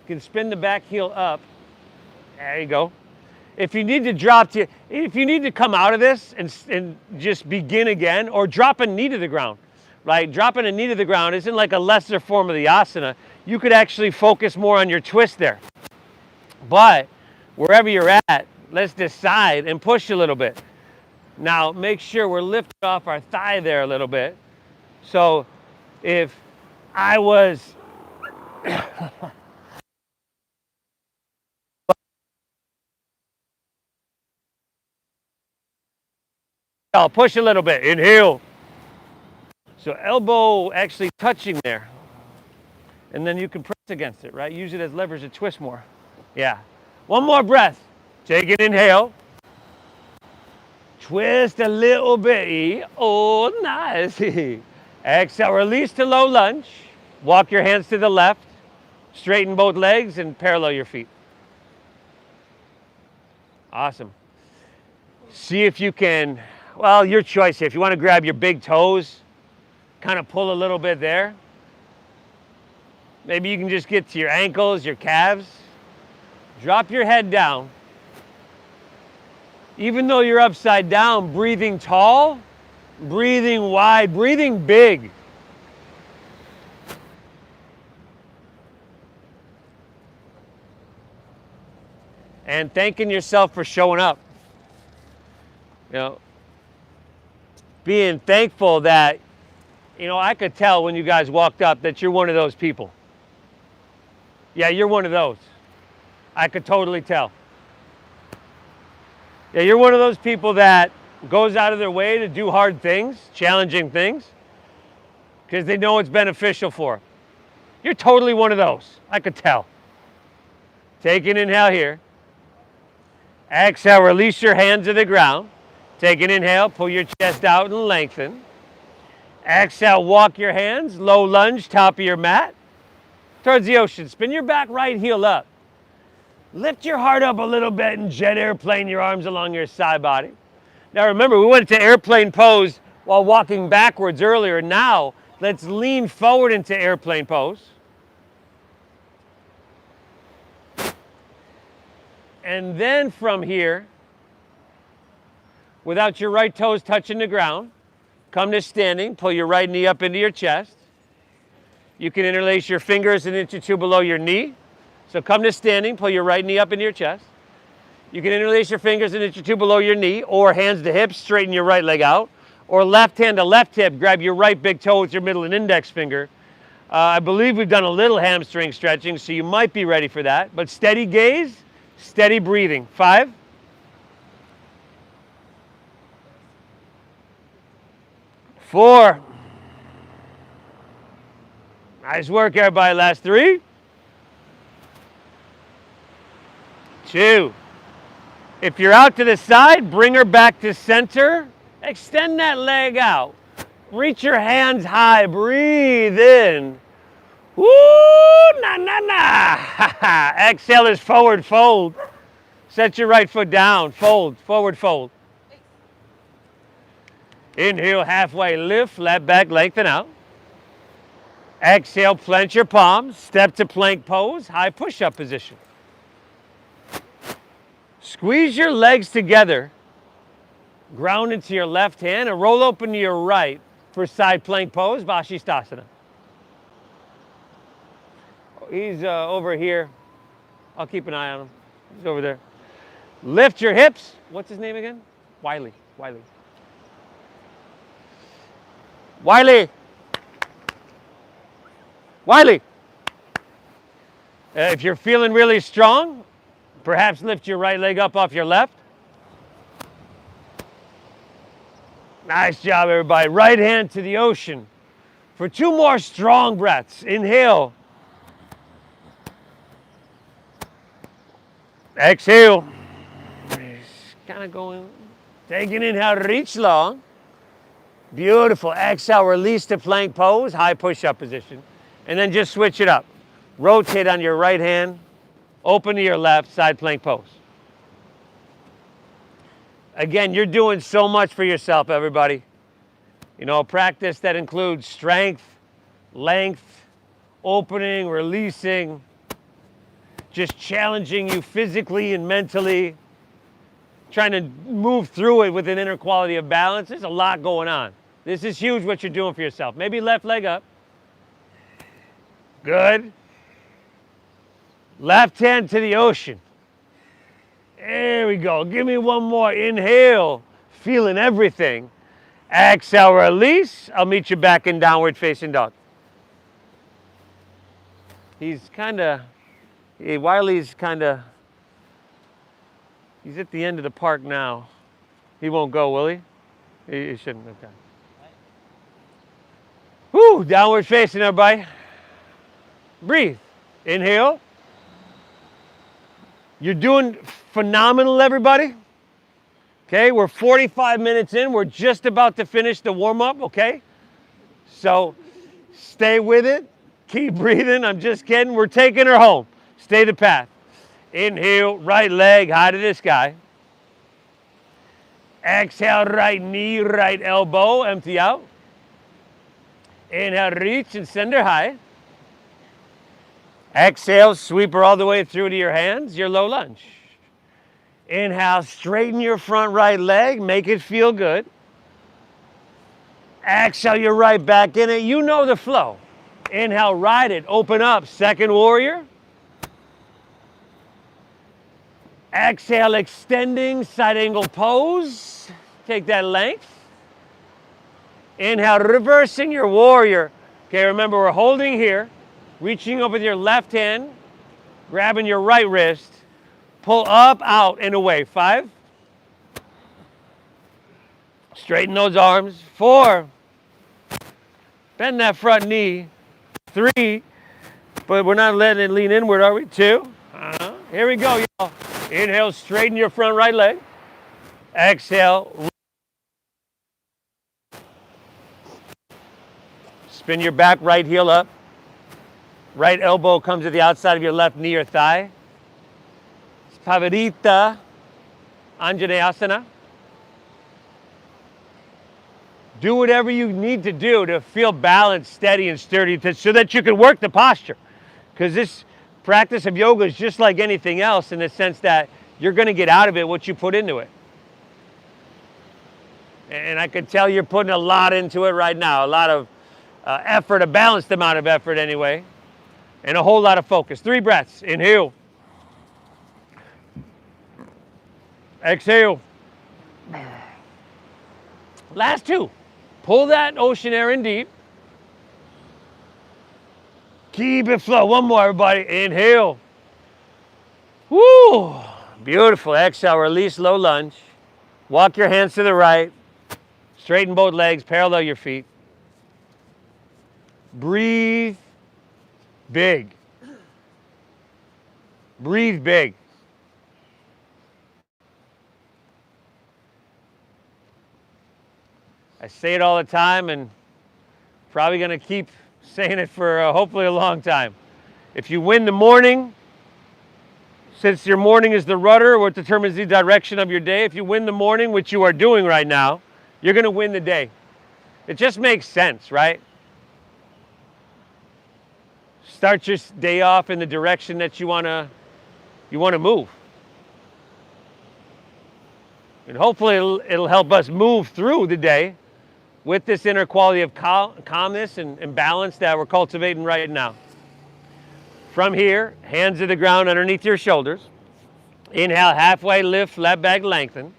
can spin the back heel up. There you go. If you need to if you need to come out of this and just begin again, or drop a knee to the ground, right? Dropping a knee to the ground isn't like a lesser form of the asana. You could actually focus more on your twist there. But wherever you're at, let's decide and push a little bit. Now, make sure we're lifting off our thigh there a little bit. So if I was I'll push a little bit, inhale. So elbow actually touching there. And then you can press against it, right? Use it as leverage to twist more. Yeah. One more breath. Take an inhale. Twist a little bit. Oh, nice. Exhale, release to low lunge. Walk your hands to the left. Straighten both legs and parallel your feet. Awesome. See if you can, well, your choice here. If you want to grab your big toes, kind of pull a little bit there. Maybe you can just get to your ankles, your calves. Drop your head down. Even though you're upside down, breathing tall, breathing wide, breathing big. And thanking yourself for showing up. You know, being thankful that, you know, I could tell when you guys walked up that you're one of those people. Yeah, you're one of those. I could totally tell. Yeah, you're one of those people that goes out of their way to do hard things, challenging things, because they know it's beneficial for them. You're totally one of those. I could tell. Take an inhale here. Exhale, release your hands to the ground. Take an inhale, pull your chest out and lengthen. Exhale, walk your hands, low lunge, top of your mat, towards the ocean. Spin your back right heel up. Lift your heart up a little bit and jet airplane your arms along your side body. Now remember, we went to airplane pose while walking backwards earlier. Now, let's lean forward into airplane pose. And then from here, without your right toes touching the ground, come to standing, pull your right knee up into your chest. You can interlace your fingers an inch or two below your knee. So come to standing, pull your right knee up into your chest. You can interlace your fingers an inch or two below your knee, or hands to hips, straighten your right leg out. Or left hand to left hip, grab your right big toe with your middle and index finger. I believe we've done a little hamstring stretching, so you might be ready for that. But steady gaze, steady breathing. 5. 4. Nice work, everybody. Last 3. 2. If you're out to the side, bring her back to center. Extend that leg out. Reach your hands high. Breathe in. Woo, na, na, na. Exhale is forward fold. Set your right foot down. Fold, forward fold. Inhale, halfway lift, flat back, lengthen out. Exhale, plant your palms. Step to plank pose, high push-up position. Squeeze your legs together. Ground into your left hand and roll open to your right for side plank pose, Vashisthasana. He's over here. I'll keep an eye on him. He's over there. Lift your hips. What's his name again? Wiley. If you're feeling really strong, perhaps lift your right leg up off your left. Nice job, everybody. Right hand to the ocean for 2 more strong breaths. Inhale. Exhale. Kind of going. Take an inhale, reach long. Beautiful. Exhale, release to plank pose, high push-up position. And then just switch it up. Rotate on your right hand, open to your left, side plank pose. Again, you're doing so much for yourself, everybody. You know, a practice that includes strength, length, opening, releasing. just challenging you physically and mentally, trying to move through it with an inner quality of balance. There's a lot going on. This is huge what you're doing for yourself. Maybe left leg up. Good. Left hand to the ocean. There we go. Give me one more. Inhale, feeling everything. Exhale, release. I'll meet you back in downward facing dog. He's kind of, Wiley's kind of, he's at the end of the park now. He won't go, will he? He shouldn't, okay. Whew, downward facing, everybody. Breathe. Inhale. You're doing phenomenal, everybody. Okay, we're 45 minutes in. We're just about to finish the warm-up, okay? So stay with it. Keep breathing. I'm just kidding. We're taking her home. Stay the path. Inhale, right leg high to the sky. Exhale, right knee, right elbow, empty out. Inhale, reach and send her high. Exhale, sweep her all the way through to your hands, your low lunge. Inhale, straighten your front right leg, make it feel good. Exhale, you're right back in it. You know the flow. Inhale, ride it, open up, second warrior. Exhale, extending, side angle pose. Take that length. Inhale, reversing your warrior. Okay, remember we're holding here. Reaching up with your left hand, grabbing your right wrist, pull up, out, and away. 5. Straighten those arms. 4. Bend that front knee. 3. But we're not letting it lean inward, are we? 2. Here we go, y'all. Inhale, straighten your front right leg. Exhale. Spin your back right heel up. Right elbow comes to the outside of your left knee or thigh. Pavarita Anjaneyasana. Do whatever you need to do to feel balanced, steady, and sturdy so that you can work the posture. Because this practice of yoga is just like anything else in the sense that you're going to get out of it what you put into it. And I can tell you're putting a lot into it right now, a lot of effort, a balanced amount of effort anyway. And a whole lot of focus. 3 breaths. Inhale. Exhale. Last 2. Pull that ocean air in deep. Keep it flow. One more, everybody. Inhale. Woo! Beautiful. Exhale. Release, low lunge. Walk your hands to the right. Straighten both legs. Parallel your feet. Breathe. Big. Breathe big. I say it all the time and probably going to keep saying it for hopefully a long time. If you win the morning, since your morning is the rudder, what determines the direction of your day, if you win the morning, which you are doing right now, you're going to win the day. It just makes sense, right? Start your day off in the direction that you want to move. And hopefully it'll help us move through the day with this inner quality of calmness and balance that we're cultivating right now. From here, hands to the ground underneath your shoulders. Inhale, halfway lift, flat back lengthen.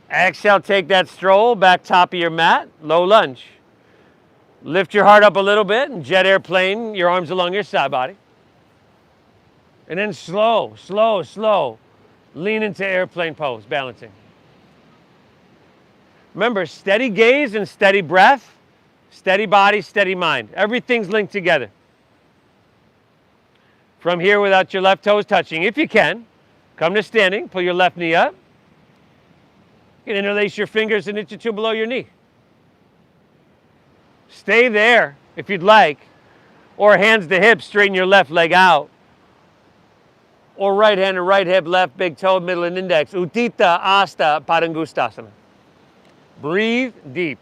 Exhale, take that stroll back top of your mat, low lunge. Lift your heart up a little bit and jet airplane your arms along your side body. And then slow, slow, slow. Lean into airplane pose, balancing. Remember, steady gaze and steady breath, steady body, steady mind. Everything's linked together. From here, without your left toes touching, if you can, come to standing, pull your left knee up. You can interlace your fingers an inch or 2 below your knee. Stay there if you'd like, or hands to hips, straighten your left leg out. Or right hand and right hip, left big toe, middle and index. Utthita Hasta Padangusthasana. Breathe deep.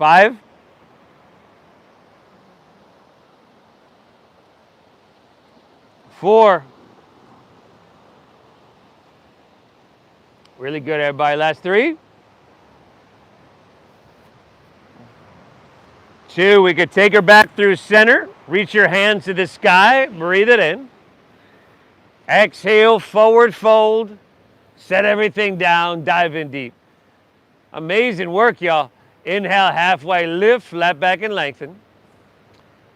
5, 4. Really good, everybody. Last 3. 2. We could take her back through center. Reach your hands to the sky. Breathe it in. Exhale, forward fold. Set everything down. Dive in deep. Amazing work, y'all. Inhale, halfway lift, flat back and lengthen.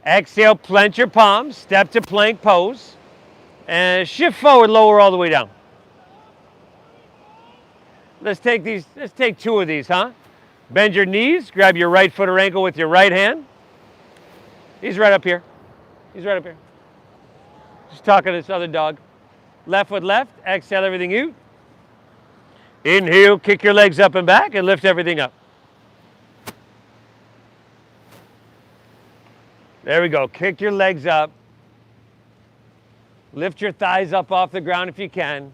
Exhale, plant your palms. Step to plank pose. And shift forward, lower all the way down. Let's take 2 of these, huh? Bend your knees, grab your right foot or ankle with your right hand. He's right up here. He's right up here. Just talking to this other dog. Left foot left, exhale everything out. Inhale, kick your legs up and back and lift everything up. There we go, kick your legs up. Lift your thighs up off the ground if you can.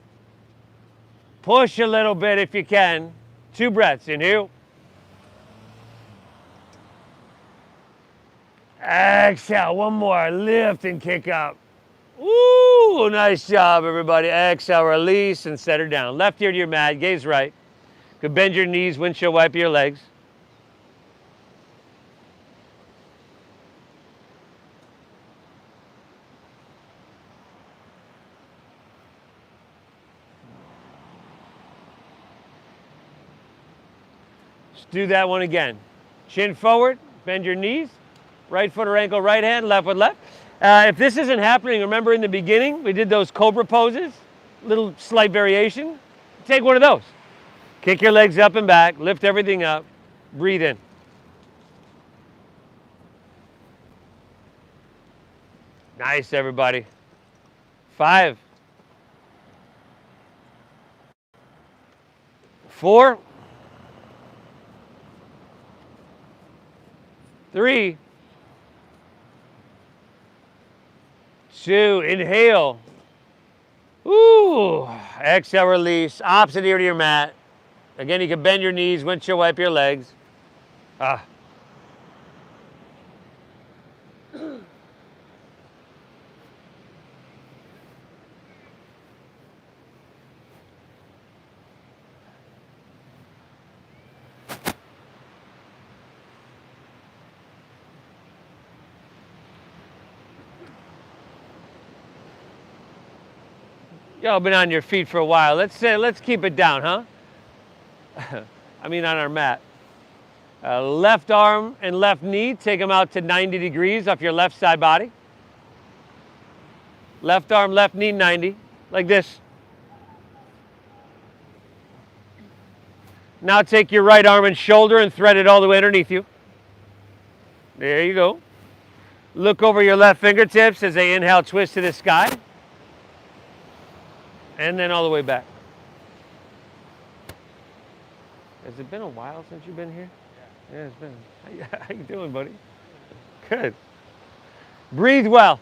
Push a little bit if you can. 2 breaths, inhale. Exhale, 1 more, lift and kick up. Ooh, nice job, everybody. Exhale, release and set her down. Left ear to your mat, gaze right. Could bend your knees, windshield wiper your legs. Let's do that one again. Chin forward, bend your knees. Right foot or ankle, right hand, left foot left. If this isn't happening, remember in the beginning, we did those cobra poses, little slight variation. Take one of those. Kick your legs up and back, lift everything up, breathe in. Nice, everybody. 5, 4, 3, 2, inhale. Ooh, exhale, release. Opposite ear to your mat. Again, you can bend your knees, windshield wipe your legs. Y'all been on your feet for a while. Let's keep it down, huh? I mean on our mat. Left arm and left knee, take them out to 90 degrees off your left side body. Left arm, left knee, 90, like this. Now take your right arm and shoulder and thread it all the way underneath you. There you go. Look over your left fingertips as they inhale, twist to the sky. And then all the way back. Has it been a while since you've been here? Yeah, it's been. How you doing, buddy? Good. Breathe well.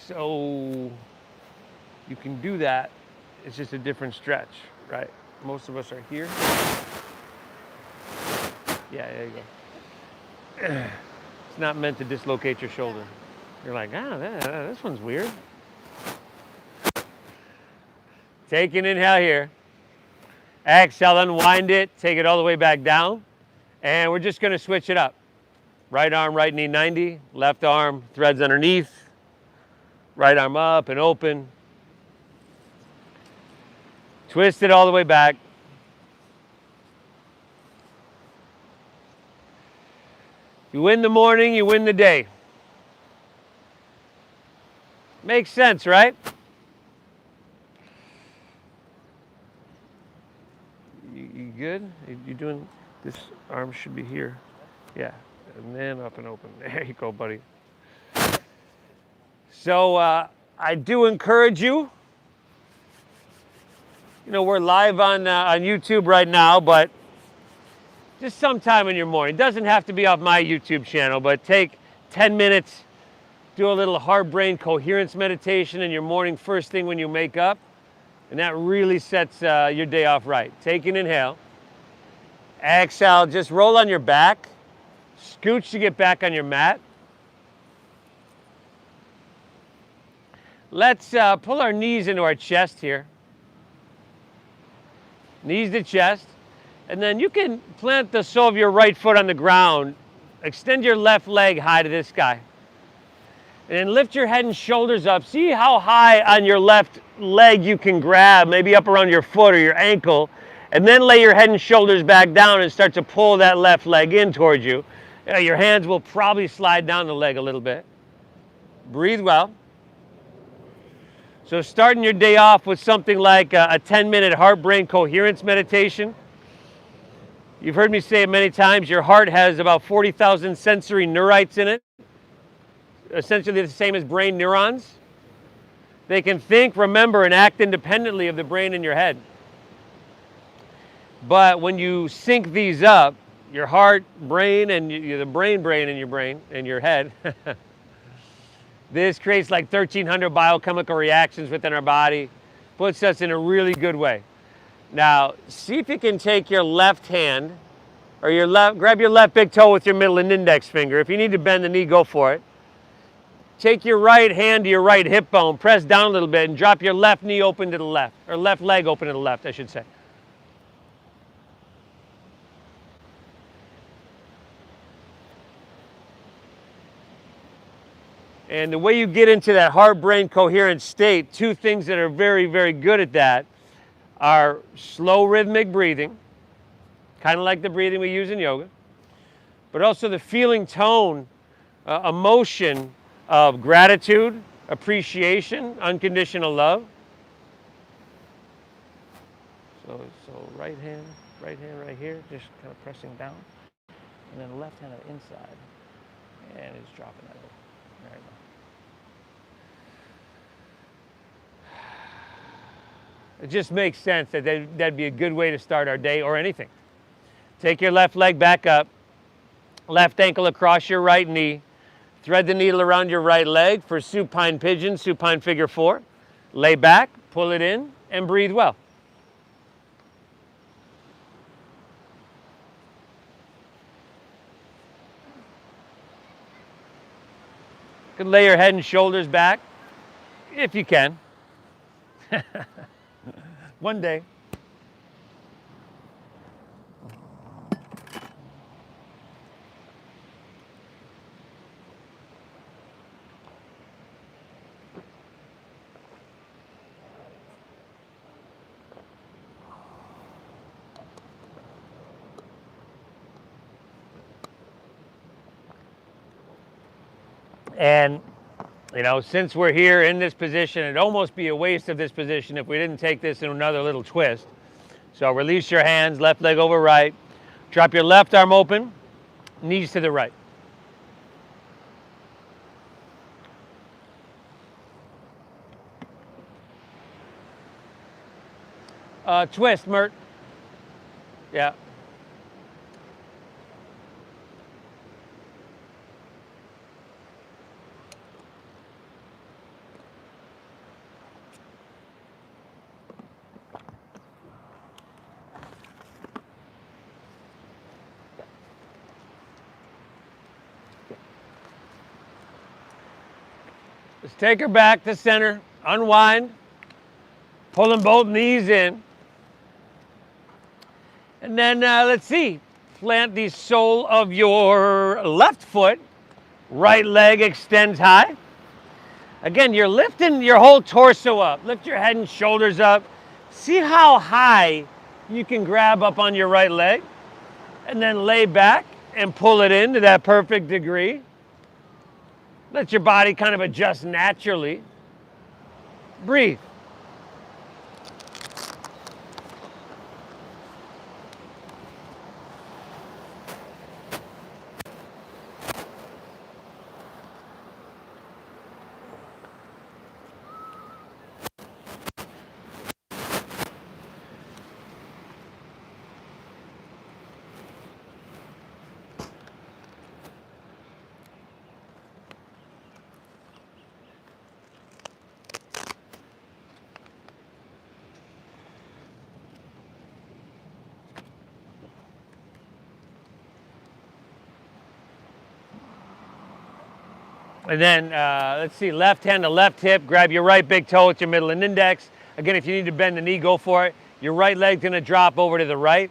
So you can do that. It's just a different stretch, right? Most of us are here. Yeah, there you go. It's not meant to dislocate your shoulder. You're like, this one's weird. Take an inhale here. Exhale, unwind it. Take it all the way back down. And we're just going to switch it up. Right arm, right knee, 90. Left arm, threads underneath. Right arm up and open. Twist it all the way back. You win the morning, you win the day. Makes sense, right? You good? You doing, this arm should be here. Yeah, and then up and open. There you go, buddy. So I do encourage you. You know, we're live on YouTube right now, but just sometime in your morning. It doesn't have to be off my YouTube channel, but take 10 minutes, do a little heart-brain coherence meditation in your morning first thing when you wake up, and that really sets your day off right. Take an inhale. Exhale, just roll on your back. Scooch to get back on your mat. Let's pull our knees into our chest here. Knees to chest. And then you can plant the sole of your right foot on the ground. Extend your left leg high to this guy. And then lift your head and shoulders up. See how high on your left leg you can grab, maybe up around your foot or your ankle. And then lay your head and shoulders back down and start to pull that left leg in towards you. Your hands will probably slide down the leg a little bit. Breathe well. So starting your day off with something like a 10-minute heart-brain coherence meditation. You've heard me say it many times, your heart has about 40,000 sensory neurites in it. Essentially the same as brain neurons. They can think, remember, and act independently of the brain in your head. But when you sync these up, your heart, brain, and the brain in your brain, in your head, this creates like 1,300 biochemical reactions within our body, puts us in a really good way. Now, see if you can take your left hand, or grab your left big toe with your middle and index finger. If you need to bend the knee, go for it. Take your right hand to your right hip bone, press down a little bit, and drop your left knee open to the left, or left leg open to the left, I should say. And the way you get into that heart-brain coherent state, two things that are very, very good at that are slow rhythmic breathing, kind of like the breathing we use in yoga, but also the feeling tone, emotion of gratitude, appreciation, unconditional love. So right hand right here, just kind of pressing down, and then left hand on the inside, and it's dropping that over. There you go. It just makes sense that that'd be a good way to start our day or anything. Take your left leg back up, left ankle across your right knee, thread the needle around your right leg for supine pigeon, supine figure 4. Lay back, pull it in, and breathe well. You can lay your head and shoulders back, if you can. One day. And, you know, since we're here in this position, it'd almost be a waste of this position if we didn't take this in another little twist. So release your hands, left leg over right. Drop your left arm open, knees to the right. Twist, Mert. Yeah. Let's take her back to center, unwind, pulling both knees in. And then let's see, plant the sole of your left foot, right leg extends high. Again, you're lifting your whole torso up. Lift your head and shoulders up. See how high you can grab up on your right leg. And then lay back and pull it in to that perfect degree. Let your body kind of adjust naturally. Breathe. And then, let's see, left hand to left hip, grab your right big toe with your middle and index. Again, if you need to bend the knee, go for it. Your right leg's gonna drop over to the right.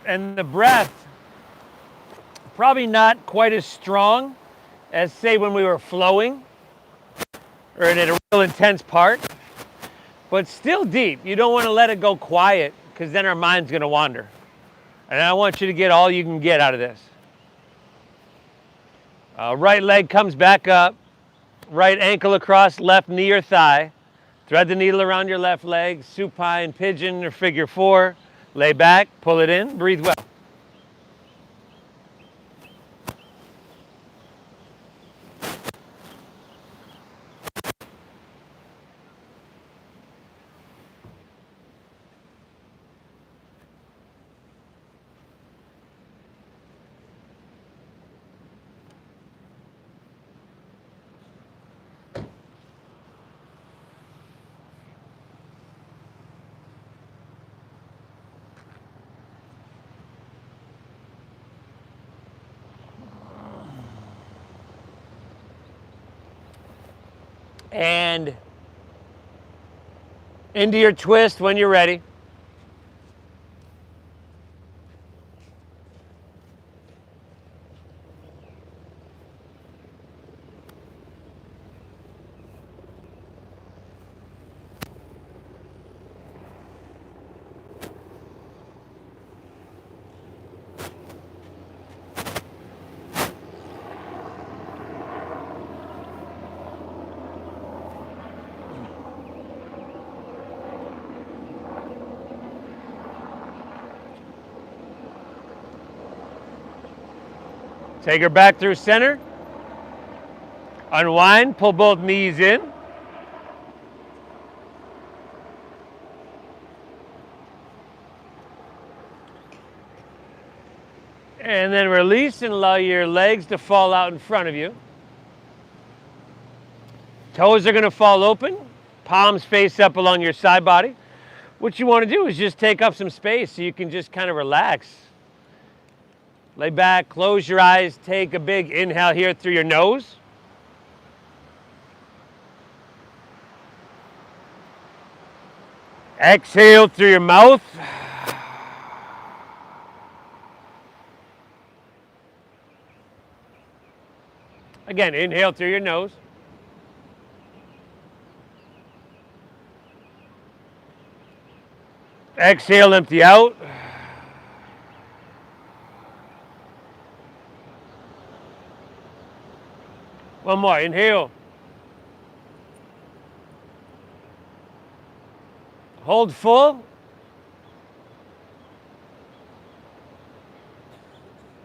And the breath, probably not quite as strong as, say, when we were flowing or in a real intense part, but still deep. You don't want to let it go quiet because then our mind's going to wander. And I want you to get all you can get out of this. Right leg comes back up, right ankle across left knee or thigh. Thread the needle around your left leg, supine, pigeon, or figure four. Lay back, pull it in, breathe well. And into your twist when you're ready. Take her back through center. Unwind, pull both knees in. And then release and allow your legs to fall out in front of you. Toes are going to fall open. Palms face up along your side body. What you want to do is just take up some space so you can just kind of relax. Lay back, close your eyes, take a big inhale here through your nose. Exhale through your mouth. Again, inhale through your nose. Exhale, empty out. One more, inhale. Hold full.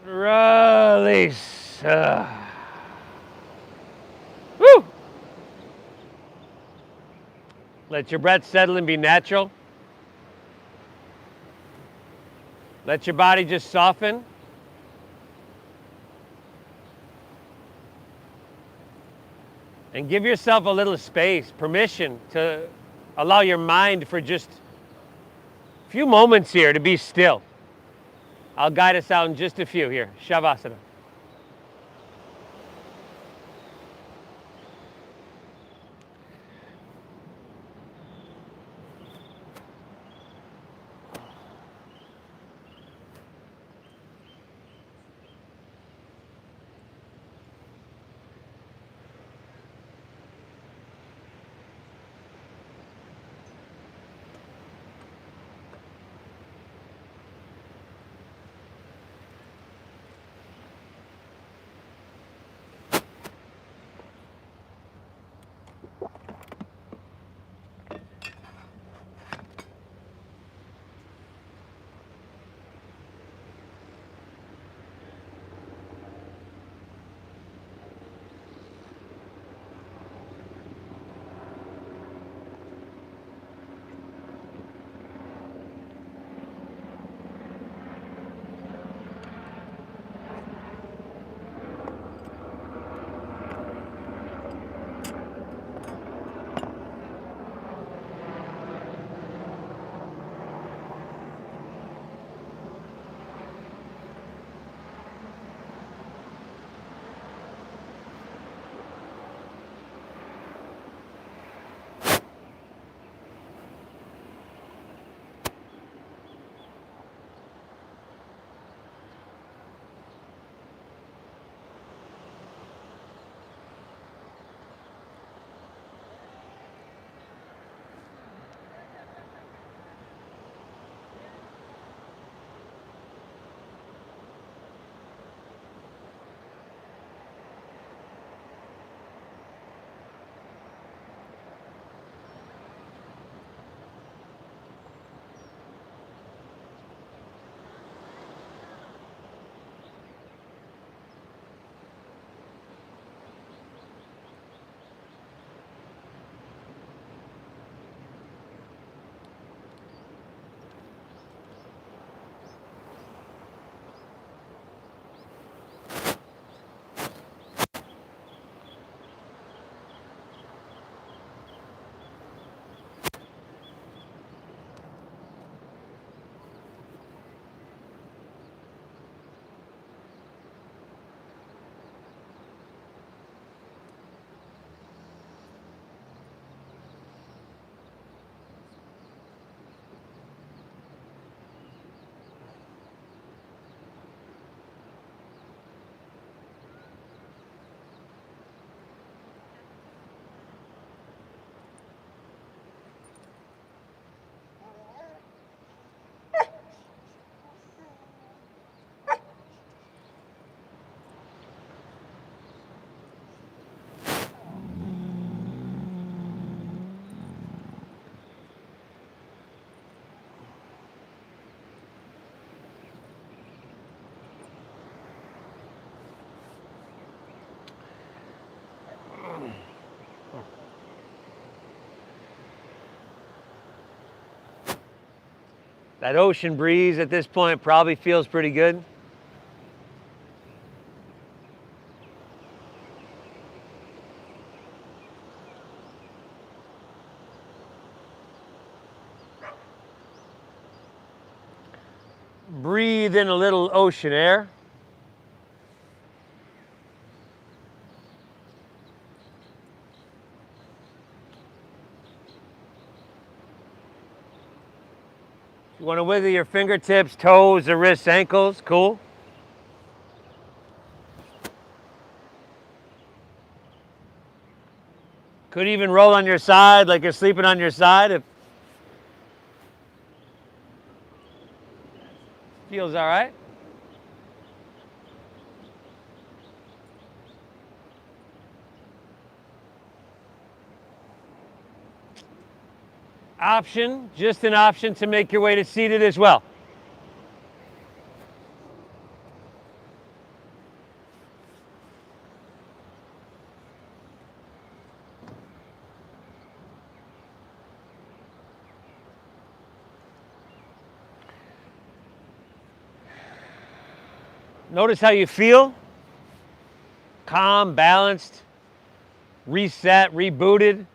Release. Woo! Let your breath settle and be natural. Let your body just soften. And give yourself a little space, permission to allow your mind for just a few moments here to be still. I'll guide us out in just a few here. Shavasana. That ocean breeze at this point probably feels pretty good. Breathe in a little ocean air. You want to wiggle your fingertips, toes, the wrists, ankles. Cool. Could even roll on your side like you're sleeping on your side if feels all right. Option, just an option to make your way to seated as well. Notice how you feel. Calm, balanced, reset, rebooted.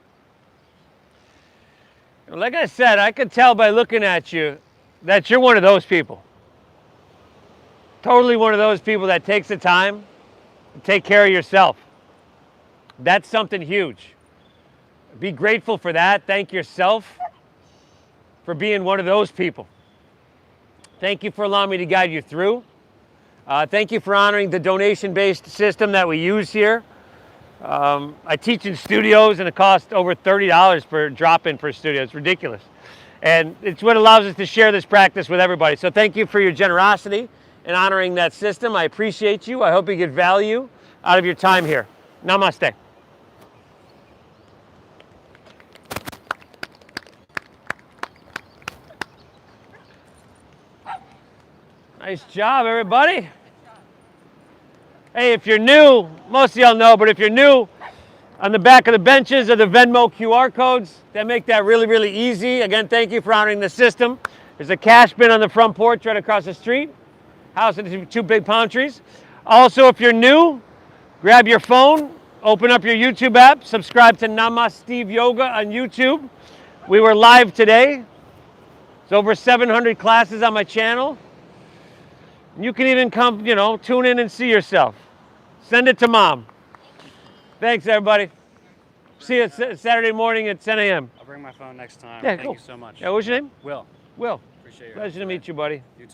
Like I said, I could tell by looking at you that you're one of those people. Totally one of those people that takes the time to take care of yourself. That's something huge. Be grateful for that. Thank yourself for being one of those people. Thank you for allowing me to guide you through. Thank you for honoring the donation-based system that we use here. I teach in studios and it costs over $30 per drop-in per studio. It's ridiculous. And it's what allows us to share this practice with everybody. So thank you for your generosity in honoring that system. I appreciate you. I hope you get value out of your time here. Namaste. Nice job, everybody. Hey, if you're new, most of y'all know, but if you're new, on the back of the benches are the Venmo QR codes that make that really, really easy. Again, thank you for honoring the system. There's a cash bin on the front porch right across the street. House with two big palm trees. Also, if you're new, grab your phone, open up your YouTube app, subscribe to Namaste Yoga on YouTube. We were live today. There's over 700 classes on my channel. You can even come, tune in and see yourself. Send it to mom. Thanks, everybody. See you Saturday morning at 10 a.m. I'll bring my phone next time. Yeah, Thank cool. you so much. Yeah, what's your name? Will. Will. Appreciate you. Pleasure to meet you, buddy. You too.